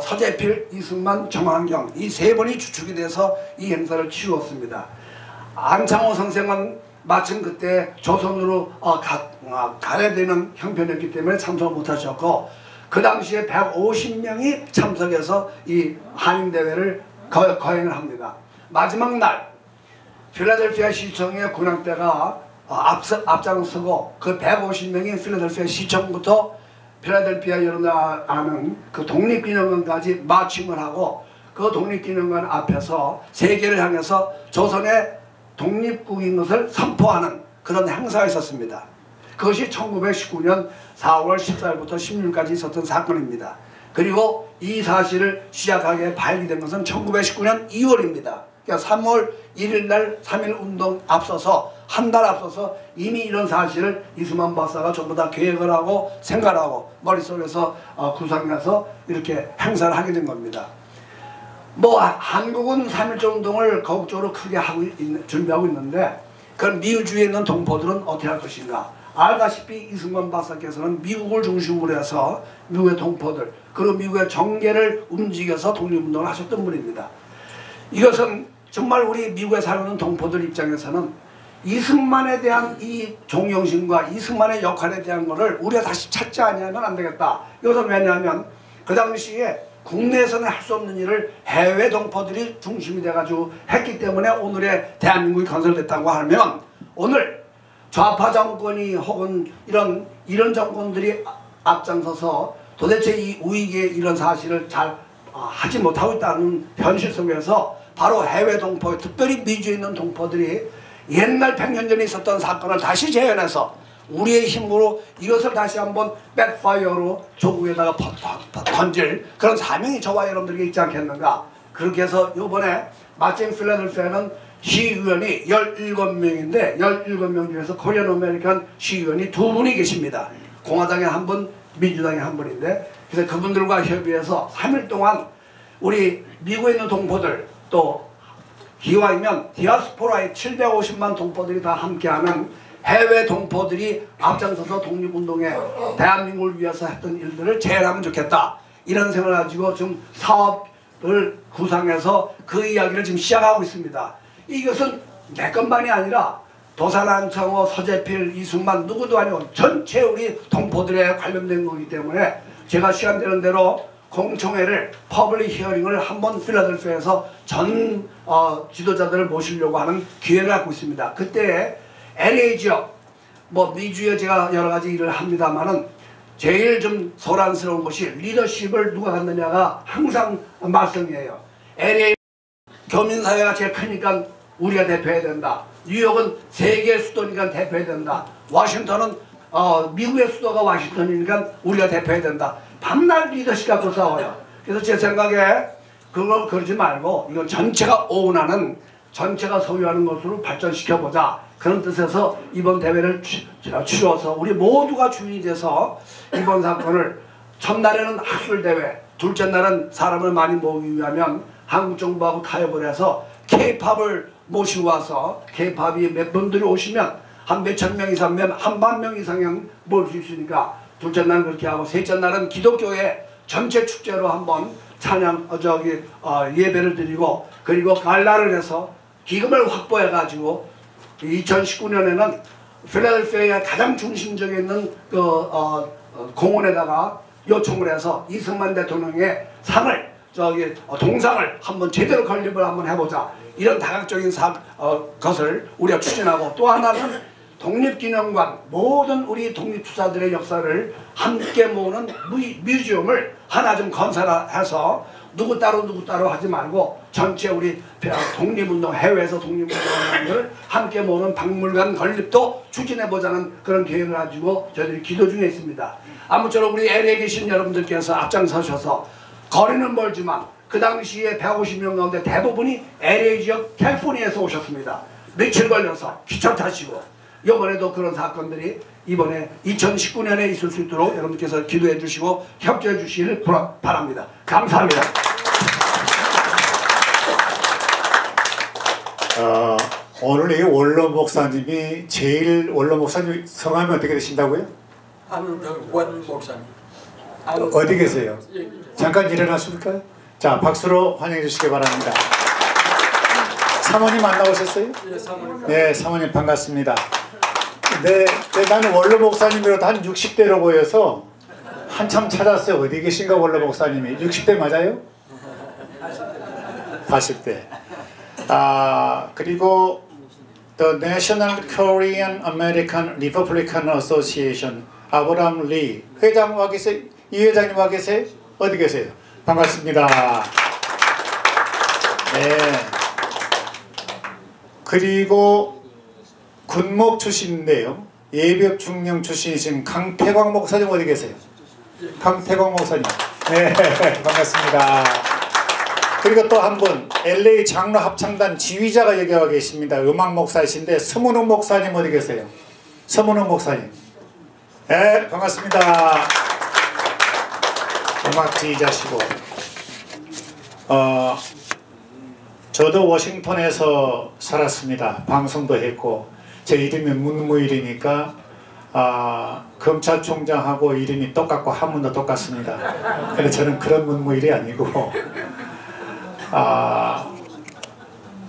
서재필, 이승만, 정한경 이 세 분이 주축이 돼서 이 행사를 치루었습니다. 안창호 선생은 마침 그때 조선으로 가야 되는 형편이었기 때문에 참석 못하셨고, 그 당시에 150명이 참석해서 이 한인대회를 거행을 합니다. 마지막 날 필라델피아 시청의 군함대가 앞장서고 그 150명이 필라델피아 시청부터 필라델피아 일어나는 그 독립기념관까지 마침을 하고, 그 독립기념관 앞에서 세계를 향해서 조선의 독립국인 것을 선포하는 그런 행사가 있었습니다. 그것이 1919년 4월 14일부터 16일까지 있었던 사건입니다. 그리고 이 사실을 시작하게 발기된 것은 1919년 2월입니다. 그러니까 3월 1일 날 3.1 운동 앞서서 한 달 앞서서 이미 이런 사실을 이승만 박사가 전부 다 계획을 하고 생각을 하고 머릿속에서 구상해서 이렇게 행사를 하게 된 겁니다. 뭐 한국은 3.1조 운동을 거국적으로 크게 준비하고 있는데, 그건 미주에 있는 동포들은 어떻게 할 것인가. 알다시피 이승만 박사께서는 미국을 중심으로 해서 미국의 동포들 그리고 미국의 정계를 움직여서 독립운동을 하셨던 분입니다. 이것은 정말 우리 미국에 살고 동포들 입장에서는 이승만에 대한 이 존경심과 이승만의 역할에 대한 것을 우리가 다시 찾지 아니하면 안 되겠다. 이것은 왜냐하면 그 당시에 국내에서는 할 수 없는 일을 해외 동포들이 중심이 돼가지고 했기 때문에 오늘의 대한민국이 건설됐다고 하면, 오늘 좌파 정권이 혹은 이런 정권들이 앞장서서 도대체 이 우익의 이런 사실을 잘 하지 못하고 있다는 현실 속에서 바로 해외 동포, 특별히 미주에 있는 동포들이 옛날 100년 전에 있었던 사건을 다시 재현해서 우리의 힘으로 이것을 다시 한번 백파이어로 조국에다가 던질 그런 사명이 저와 여러분들에게 있지 않겠는가. 그렇게 해서 이번에 마침 필라델피아는 시의원이 17명인데 17명 중에서 코리안 아메리칸 시의원이 2분이 계십니다. 공화당에 한 분, 민주당에 한 분인데, 그래서 그분들과 협의해서 3일 동안 우리 미국에 있는 동포들, 또 기왕이면 디아스포라의 750만 동포들이 다 함께하는 해외 동포들이 앞장서서 독립운동에 대한민국을 위해서 했던 일들을 재현하면 좋겠다. 이런 생각을 가지고 지금 사업을 구상해서 그 이야기를 지금 시작하고 있습니다. 이것은 내 것만이 아니라 도산, 안창호, 서재필, 이승만 누구도 아니고 전체 우리 동포들에 관련된 거기 때문에 제가 시간 되는 대로 공청회를 퍼블릭 히어링을 한번 필라델피아에서 전 지도자들을 모시려고 하는 기회를 갖고 있습니다. 그때 LA 지역, 뭐 미주에 제가 여러 가지 일을 합니다만은 제일 좀 소란스러운 것이 리더십을 누가 갖느냐가 항상 말썽이에요. LA 교민사회가 제일 크니까 우리가 대표해야 된다. 뉴욕은 세계 수도니까 대표해야 된다. 워싱턴은 미국의 수도가 워싱턴이니까 우리가 대표해야 된다. 밤낮 리더십 갖고 싸워요. 그래서 제 생각에 그걸 그러지 말고 이건 전체가 오운하는, 전체가 소유하는 것으로 발전시켜보자. 그런 뜻에서 이번 대회를 치러서 우리 모두가 주인이 돼서 이번 사건을, 첫날에는 학술대회, 둘째 날은 사람을 많이 모으기 위하면 한국 정부하고 타협을 해서 K-팝을 모시고 와서 K-팝이 몇 분들이 오시면 한 몇천 명 이상면 한 만 명 이상은 모을 수 있으니까 둘째 날은 그렇게 하고, 셋째 날은 기독교의 전체 축제로 한번 찬양 예배를 드리고, 그리고 갈라를 해서 기금을 확보해 가지고 2019년에는 필라델피아의 가장 중심적에 있는 공원에다가 요청을 해서 이승만 대통령의 상을 동상을 한번 제대로 건립을 한번 해보자. 이런 다각적인 것을 우리가 추진하고, 또 하나는 독립기념관, 모든 우리 독립투사들의 역사를 함께 모으는 뮤지엄을 하나 좀 건설해서 누구 따로 하지 말고 전체 우리 독립운동 해외에서 독립운동을 함께 모는 박물관 건립도 추진해보자는 그런 계획을 가지고 저희들이 기도 중에 있습니다. 아무쪼록 우리 LA에 계신 여러분들께서 앞장서셔서 거리는 멀지만 그 당시에 150명 가운데 대부분이 LA 지역 캘리포니아에서 오셨습니다. 며칠 걸려서 기차 타시고 이번에도 그런 사건들이 이번에 2019년에 있을 수 있도록 여러분께서 기도해 주시고 협조해 주시기를 바랍니다. 감사합니다. 오늘 이 원로 목사님이 원로 목사님 성함이 어떻게 되신다고요? 안덕원 목사님. 어디 계세요? 잠깐 일어나실까요? 자, 박수로 환영해 주시기 바랍니다. 사모님 안 나오셨어요? 예, 사모님. 네, 사모님 반갑습니다. 네, 나는 원로 목사님이라도 한 60대로 보여서 한참 찾았어요. 어디 계신가 원로 목사님이. 60대 맞아요? 80대. 그리고 The National Korean American Republican Association 아브라함 리 회장 와 계세요? 이 회장님 와 계세요? 어디 계세요? 반갑습니다. 네. 그리고 군목 출신인데요. 예비역 중령 출신이신 강태광 목사님 어디 계세요? 강태광 목사님. 네, 반갑습니다. 그리고 또 한 분 LA 장로 합창단 지휘자가 여기 와 계십니다. 음악 목사이신데 서문웅 목사님 어디 계세요? 서문웅 목사님. 네, 반갑습니다. 음악 지휘자시고 저도 워싱턴에서 살았습니다. 방송도 했고 제 이름이 문무일이니까 검찰총장하고 이름이 똑같고 한문도 똑같습니다. 근데 저는 그런 문무일이 아니고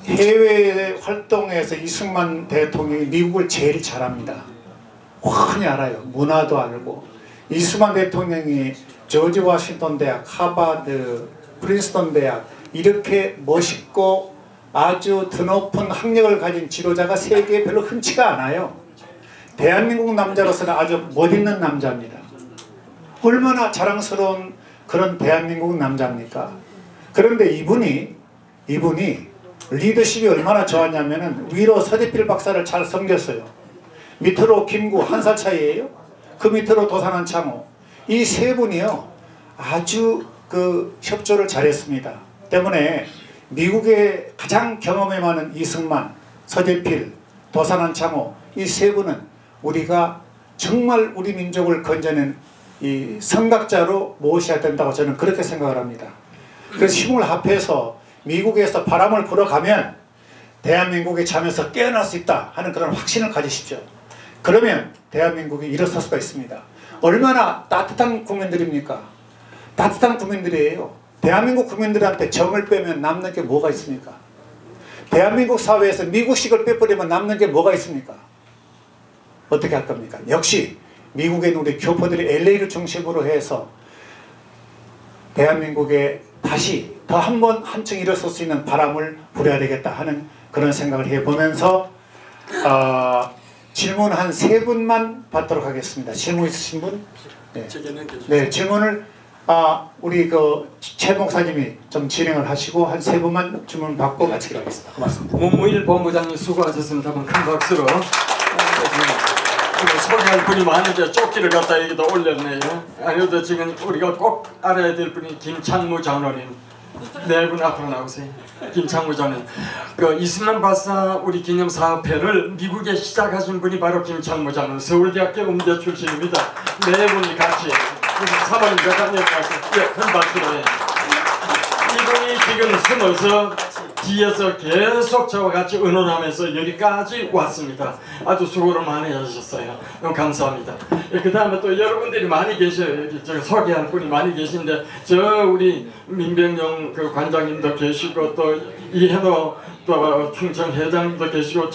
해외 활동에서 이승만 대통령이 미국을 제일 잘합니다. 훤히 알아요. 문화도 알고. 이승만 대통령이 조지 워싱턴 대학, 하버드, 프린스턴 대학 이렇게 멋있고 아주 드높은 학력을 가진 지도자가 세계에 별로 흔치가 않아요. 대한민국 남자로서는 아주 멋있는 남자입니다. 얼마나 자랑스러운 그런 대한민국 남자입니까? 그런데 이분이 리더십이 얼마나 좋았냐면은 위로 서대필 박사를 잘 섬겼어요. 밑으로 김구 한 살 차이예요. 그 밑으로 도산한 창호. 이 세 분이요 아주 그 협조를 잘했습니다. 때문에 미국의 가장 경험이 많은 이승만, 서대필, 도산한 창호 이 세 분은 우리가 정말 우리 민족을 건져낸 이 선각자로 모셔야 된다고 저는 그렇게 생각을 합니다. 그래서 힘을 합해서 미국에서 바람을 불어가면 대한민국이 잠에서 깨어날 수 있다 하는 그런 확신을 가지십시오. 그러면 대한민국이 일어설 수가 있습니다. 얼마나 따뜻한 국민들입니까? 따뜻한 국민들이에요. 대한민국 국민들한테 정을 빼면 남는 게 뭐가 있습니까? 대한민국 사회에서 미국식을 빼버리면 남는 게 뭐가 있습니까? 어떻게 할 겁니까? 역시 미국에 있는 우리 교포들이 LA를 중심으로 해서 대한민국에 다시 더 한 번 한층 일어설 수 있는 바람을 불어야 되겠다 하는 그런 생각을 해보면서 질문 한 3분만 받도록 하겠습니다. 질문 있으신 분? 네, 네 질문을 우리 최 목사님이 좀 진행을 하시고 한 3분만 질문 받고 마치기로 하겠습니다. 고맙습니다. 문무일 본부장님 수고하셨습니다. 큰 박수로. 소개할 분이 많은데 쪽지를 갖다 여기다 올렸네요. 아니어도 지금 우리가 꼭 알아야 될 분이 김창무 장로님. 네 분 앞으로 나오세요. 김창무 장로님. 이승만 박사 우리 기념사업회를 미국에 시작하신 분이 바로 김창무 장로. 서울대학교 음대 출신입니다. 네 분이 같이. 사모님 작가님 큰 박수로 해요. 이분이 지금 숨어서 뒤에서 계속 저와 같이 의논하면서 여기까지 왔습니다. 아주 수고를 많이 하셨어요. 감사합니다. 그 다음에 또 여러분들이 많이 계셔요. 여기 제가 소개할 분이 많이 계신데 우리 민병영 관장님도 계시고 또 이해도 또 충청 회장님도 계시고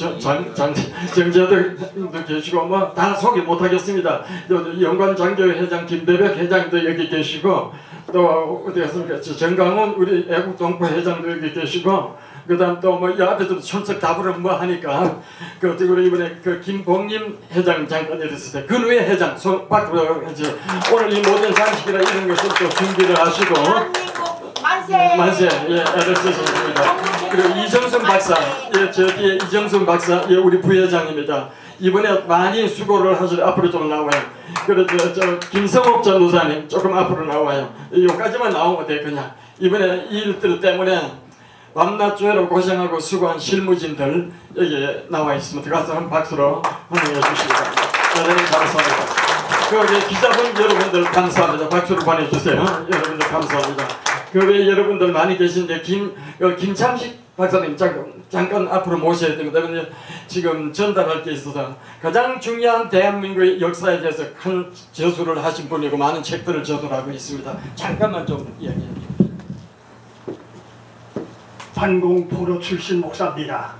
정재덕님도 계시고 뭐 다 소개 못하겠습니다. 영관 장교회 회장 김대백 회장도 여기 계시고 또 어디 갔습니까? 정강훈 우리 애국동포 회장도 여기 계시고 그다음 또 뭐 앞에서 출석 답을 뭐 하니까 그리고 이번에 김봉림 회장 잠깐 내렸을 때 근우회 회장 밖으로 이제 오늘 이 모든 장식이나 이런 것을 또 준비를 하시고 만세. 예, 애를 쓰셨습니다. 그리고 이정순 박사, 예, 저 뒤에 이정순 박사, 예, 우리 부회장입니다. 이번에 많이 수고를 하셔서 앞으로 좀 나와요. 그리고 저 김성옥 전도사님 조금 앞으로 나와요. 여기까지만 나오면 돼 그냥. 이번에 이 일들 때문에 밤낮 죄로 고생하고 수고한 실무진들 여기에 나와 있습니다. 가서 한 박수로 환영해 주시기 바랍니다. 여러분 감사합니다. 그 기자분 여러분들 감사합니다. 박수를 보내주세요. 여러분들 감사합니다. 그 여러분들 많이 계신데 김창식 박사님 잠깐 앞으로 모셔야 됩니다. 근데 지금 전달할 게 있어서 가장 중요한 대한민국의 역사에 대해서 큰 저술을 하신 분이고 많은 책들을 저술하고 있습니다. 잠깐만 좀 이야기해 주세요. 판공포로 출신 목사입니다.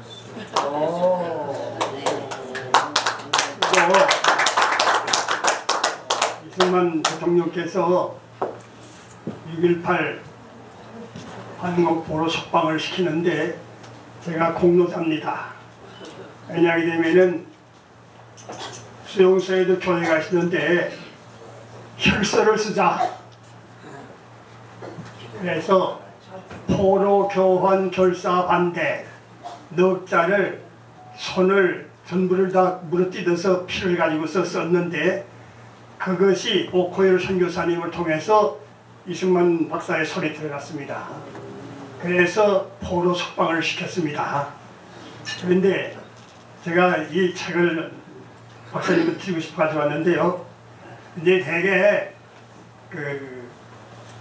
이승만 대통령께서 6.18 판공포로 석방을 시키는데 제가 공로자입니다. 왜냐하게 되면은 수용소에도 교회가 있었는데 혈서를 쓰자. 그래서 포로 교환 결사 반대 넉 자를 손을 전부를 다 물어뜯어서 피를 가지고서 썼는데 그것이 오코일 선교사님을 통해서 이승만 박사의 손에 들어갔습니다. 그래서 포로 석방을 시켰습니다. 그런데 제가 이 책을 박사님을 드리고 싶어 가져왔는데요. 이제 대개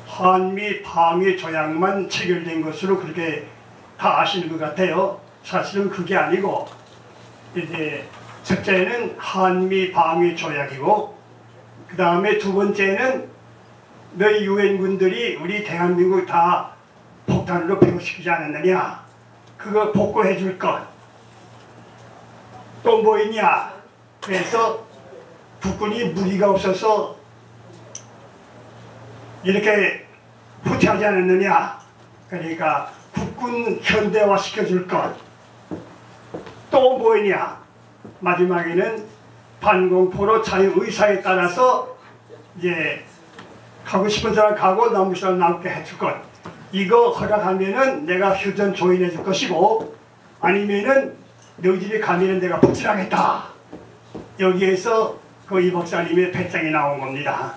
한미 방위 조약만 체결된 것으로 그렇게 다 아시는 것 같아요. 사실은 그게 아니고 이제 첫째는 한미 방위 조약이고 그 다음에 두 번째는 너희 유엔군들이 우리 대한민국 다 폭탄으로 배후시키지 않았느냐, 그거 복구해 줄 것. 또 뭐 있냐, 그래서 국군이 무기가 없어서 이렇게 후퇴하지 않았느냐, 그러니까 국군 현대화 시켜줄 것. 또 뭐냐, 마지막에는 판공포로 자유의사에 따라서 이제 가고 싶은 사람 가고 남을 사람 남게 해줄 것. 이거 허락하면은 내가 휴전 조인해 줄 것이고, 아니면은 너희들이 가면은 내가 부탁하겠다. 여기에서 그 이 박사님의 배짱이 나온 겁니다.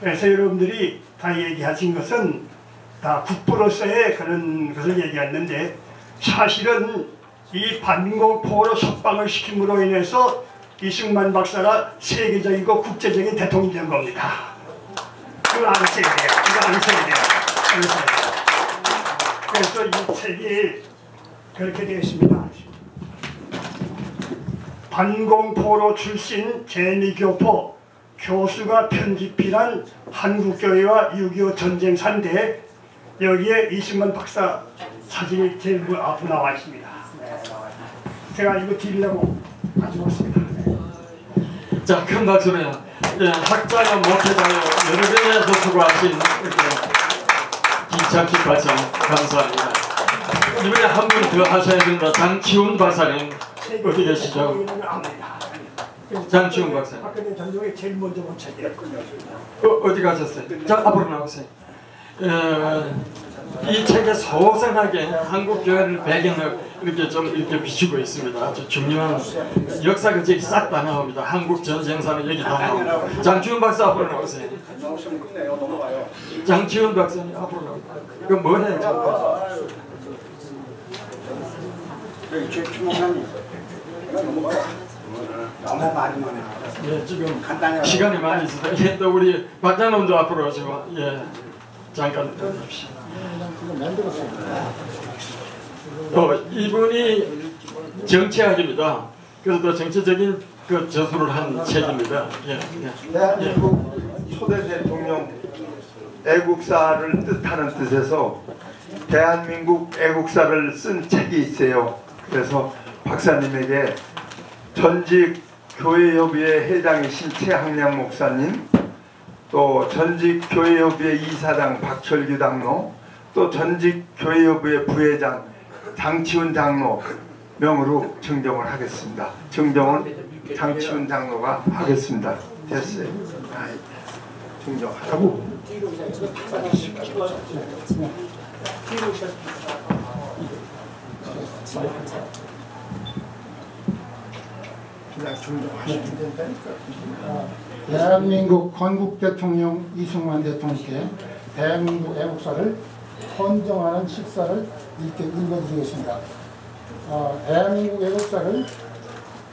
그래서 여러분들이 다 얘기하신 것은 다 국부로서의 그런 것을 얘기했는데, 사실은 이 판공포로 석방을 시킴으로 인해서 이승만 박사가 세계적이고 국제적인 대통령이 된 겁니다. 그거 아셔야 돼요. 그거 아셔야 돼요. 그래서 이 책이 그렇게 되어 있습니다. 판공포로 출신 재미교포 교수가 편집한 한국교회와 6.25 전쟁사인데, 여기에 이승만 박사 사진이 제일 앞으로 나와 있습니다. 제가 이거 드리려고 가지고 왔습니다. 자, 큰 박수네요. 예, 학자가 목회자요 여러 분야에서 수고하신 김창식 박사님 감사합니다. 이번에 한 분 더 하셔야 됩니다. 장치훈 박사님 어디 계시죠? 장치훈 박사님. 박근혜 전쟁에 제일 먼저 본 책이에요. 어디 가셨어요? 자, 앞으로 나오세요. 이 책에 소상하게 한국 교회를 배경을 이렇게 좀 이렇게 비추고 있습니다. 아주 중요한 역사가 저기 싹 다 나옵니다. 한국 전쟁사는 여기 다 나옵니다. 장치훈 박사 앞으로 나오세요. 장치훈 박사님 앞으로 나오세요. 이거 뭐 해요? 너무 많이 예, 지금 시간이 많이 있어서 예, 또 우리 박장놈도 앞으로 오시고 예, 잠깐 해주십시오. 이분이 정치학입니다. 그래서 또 정치적인 그 저술을 한 책입니다. 예, 예. 대한민국 초대 대통령 애국사를 뜻하는 뜻에서 대한민국 애국사를 쓴 책이 있어요. 그래서 박사님에게 전직 교회협의회 회장이신 최학량 목사님, 또 전직 교회협의회 이사장 박철규 장로, 또 전직 교회협의회 부회장 장치훈 장로 명으로 증정을 하겠습니다. 증정은 장치훈 장로가 하겠습니다. 됐어요. 증정하라고. 대한민국 건국 대통령 이승만 대통령께 대한민국 애국사를 헌정하는 식사를 이렇게 읽어드리겠습니다. 대한민국 애국사를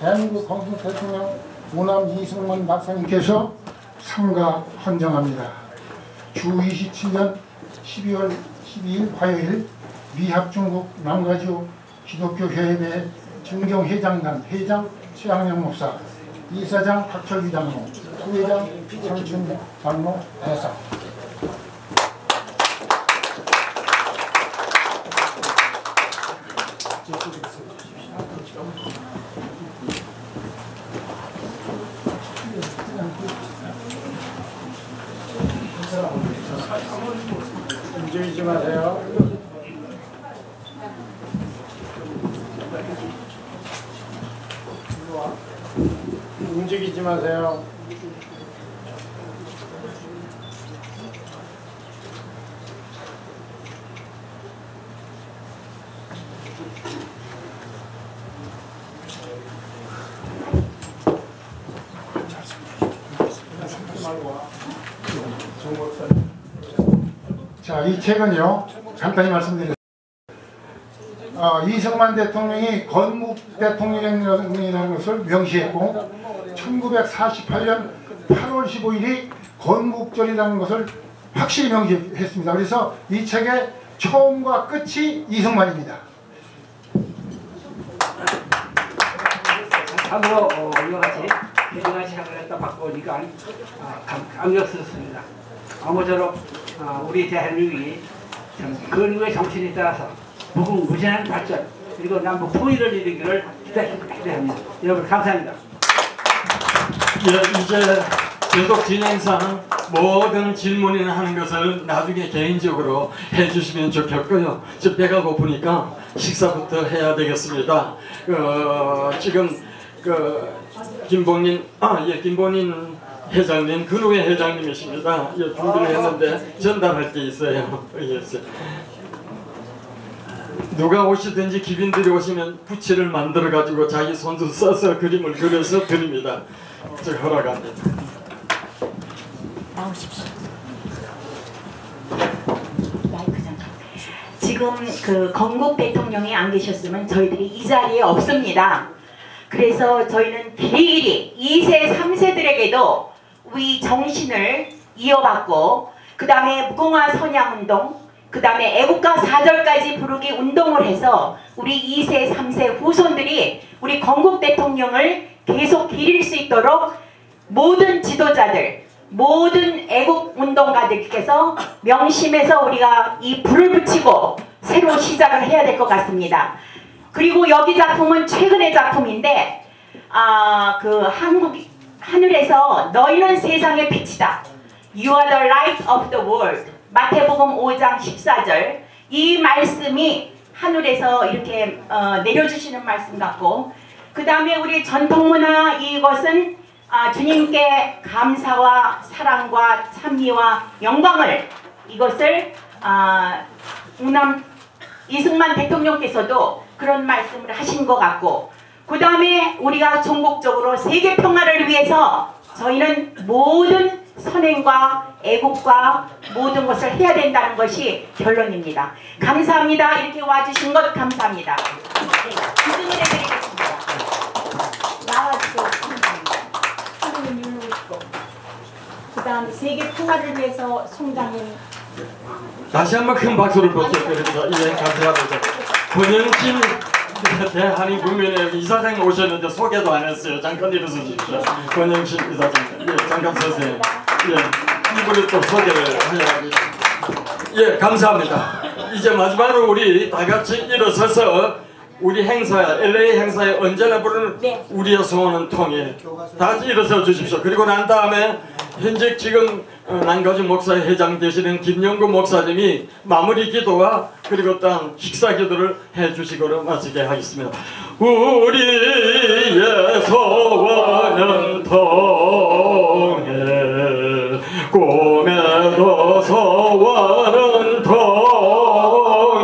대한민국 건국 대통령 오남 이승만 박사님께서 상가 헌정합니다. 주 27년 12월 12일 화요일 미합중국 남가주 기독교협의회 증경회장단 회장 최양영 목사, 이사장 박철규 장로, 부회장 장춘 장로 대상. 움직이지 마세요. 움직이지 마세요. 자, 이 책은요, 간단히 말씀드리겠습니다. 이승만 대통령이 건국 대통령이라는 것을 명시했고 1948년 8월 15일이 건국절이라는 것을 확실히 명시했습니다. 그래서 이 책의 처음과 끝이 이승만입니다. 참으로 이와 같이 대중한 시간을 갖다 바꾸니까 감격스럽습니다. 아무쪼록 우리 대한민국이 근위의 정신에 따라서 무궁무진한 발전 그리고 남북 통일을 이루기를 기대합니다. 여러분 감사합니다. 예, 이제 계속 진행상 모든 질문이나 하는 것을 나중에 개인적으로 해주시면 좋겠고요. 지금 배가 고프니까 식사부터 해야 되겠습니다. 지금 김본인 김본인 회장님, 근우회 회장님이십니다. 예, 준비를 했는데 전달할 게 있어요. 누가 오시든지 기빈들이 오시면 부채를 만들어 가지고 자기 손수 써서 그림을 그려서 드립니다. 저 허락합니다. 나오십시오. 마이크 잠깐. 지금 그 건국 대통령이 안 계셨으면 저희들이 이 자리에 없습니다. 그래서 저희는 길이 2세, 3세들에게도 우리 정신을 이어받고 그 다음에 무궁화 선양운동 그 다음에 애국가 4절까지 부르기 운동을 해서 우리 2세, 3세 후손들이 우리 건국 대통령을 계속 기릴 수 있도록 모든 지도자들, 모든 애국운동가들께서 명심해서 우리가 이 불을 붙이고 새로 시작을 해야 될 것 같습니다. 그리고 여기 작품은 최근의 작품인데 그 하늘에서 너희는 세상의 빛이다. You are the light of the world. 마태복음 5장 14절 이 말씀이 하늘에서 이렇게 내려주시는 말씀 같고 그 다음에 우리 전통문화 이것은 주님께 감사와 사랑과 찬미와 영광을 이것을 이승만 대통령께서도 그런 말씀을 하신 것 같고 그 다음에 우리가 전국적으로 세계 평화를 위해서 저희는 모든 선행과 애국과 모든 것을 해야 된다는 것이 결론입니다. 감사합니다. 이렇게 와주신 것 감사합니다. 네, 기증을 해드리겠습니다. 나와주세요. 선생님 누르시고 그 다음 세계 평화를 위해서 송장님 다시 한번 큰 박수를 부탁드립니다. 예, 감사합니다. 권영진 대한민국 국민의 이사장님 오셨는데 소개도 안 했어요. 잠깐 일어서 주십시오. 권영진 이사장님. 예, 잠깐 서세요. 예, 이분이 또 소개를 해야 합니다. 예, 감사합니다. 이제 마지막으로 우리 다 같이 일어서서 우리 행사에 LA 행사에 언제나 부르는 우리의 소원은 통일. 다 같이 일어서 주십시오. 그리고 난 다음에 현재 지금 남가주 목사 회장 되시는 김영구 목사님이 마무리 기도와 그리고 또 식사 기도를 해주시고로 마치게 하겠습니다. 우리의 소원은 통일 꿈에도 소원은 통일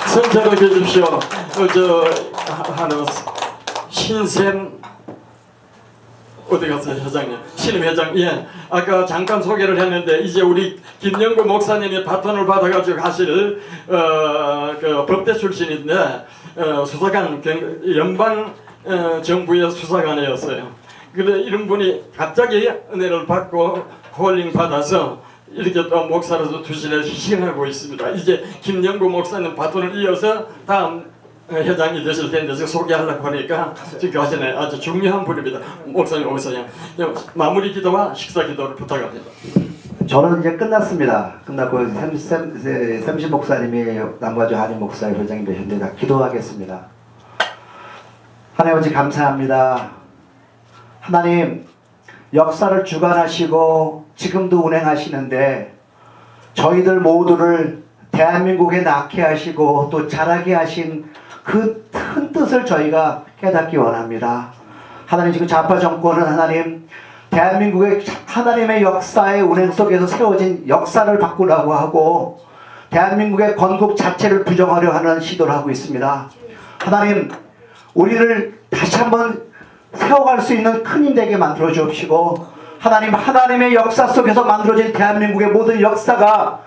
선처를 해주십시오. 하나 신샘 어디 갔어요, 회장님? 신임 회장. 예. 아까 잠깐 소개를 했는데 이제 우리 김영구 목사님이 바톤을 받아가지고 하실 그 법대 출신인데 수사관 연방 정부의 수사관이었어요. 그런데 이런 분이 갑자기 은혜를 받고 콜링 받아서 이렇게 또 목사로서 투신을 희생하고 있습니다. 이제 김영구 목사님 바톤을 이어서 다음 회장이 되실 텐데 소개하려고 하니까 지금 하시네. 아주 중요한 분입니다. 목사님 오세요. 마무리 기도와 식사 기도를 부탁합니다. 저는 이제 끝났습니다. 끝났고 샘시 목사님이 남가주 한인 목사 회장이 되셨는데 기도하겠습니다. 하나님 아버지 감사합니다. 하나님 역사를 주관하시고 지금도 운행하시는데 저희들 모두를 대한민국에 낳게 하시고 또 자라게 하신 그 큰 뜻을 저희가 깨닫기 원합니다. 하나님 지금 좌파 정권은 하나님 대한민국의 하나님의 역사의 운행 속에서 세워진 역사를 바꾸라고 하고 대한민국의 건국 자체를 부정하려 하는 시도를 하고 있습니다. 하나님 우리를 다시 한번 세워갈 수 있는 큰 힘 되게 만들어 주옵시고 하나님의 역사 속에서 만들어진 대한민국의 모든 역사가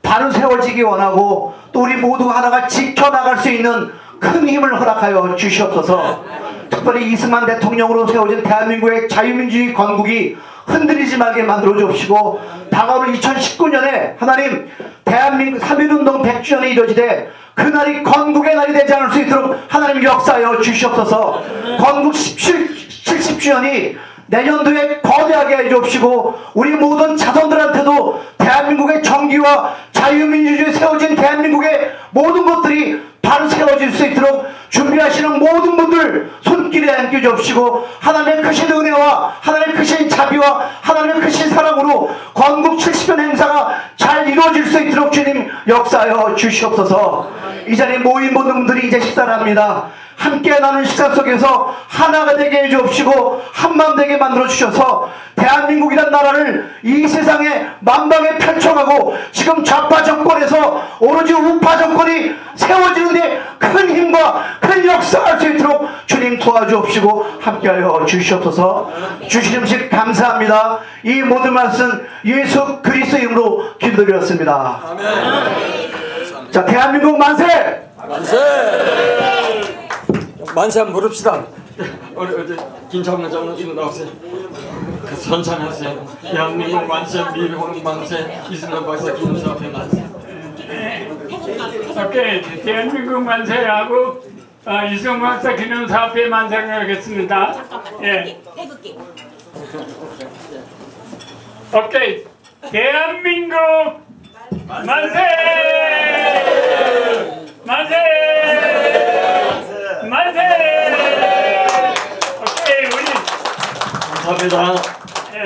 바로 세워지기 원하고 또 우리 모두 하나가 지켜나갈 수 있는 큰 힘을 허락하여 주시옵소서. 특별히 이승만 대통령으로 세워진 대한민국의 자유민주주의 건국이 흔들리지 말게 만들어 주옵시고 다가오는 2019년에 하나님 대한민국 3.1운동 100주년이 이뤄지되 그날이 건국의 날이 되지 않을 수 있도록 하나님 역사하여 주시옵소서. 건국 70주년이 내년도에 거대하게 해주옵시고 우리 모든 자손들한테도 대한민국의 정기와 자유민주주의에 세워진 대한민국의 모든 것들이 바로 세워질 수 있도록 준비하시는 모든 분들 손길에 안겨 주옵시고 하나님의 크신 은혜와 하나님의 크신 자비와 하나님의 크신 사랑으로 건국 70년 행사가 잘 이루어질 수 있도록 주님 역사하여 주시옵소서. 이 자리에 모인 모든 분들이 이제 식사를 합니다. 함께 나눈 식사 속에서 하나가 되게 해주옵시고 한마음 되게 만들어 주셔서 대한민국이란 나라를 이 세상에 만방에 펼쳐가고 지금 좌파 정권에서 오로지 우파 정권이 세워지는데 큰 힘과 큰 역사가 할 수 있도록 주님 도와주옵시고 함께하여 주시옵소서. 주신 음식 감사합니다. 이 모든 말씀 예수 그리스도 이름으로 기도드렸습니다. 아멘. 자, 대한민국 만세! 만세! 만세 한번 부릅시다. 어디 김창훈 장로님 나오세요. 그 선창하세요. 대한민국 만세, 미국 만세, 이승만 박사 김사 앞에 만세. 오케이, 대한민국 만세하고 이승만 박사 기념사 앞에 만세를 하겠습니다. 예. 오케이, 대한민국 만세! 만세! 만세! 오케이, 우리 감사합니다. 예.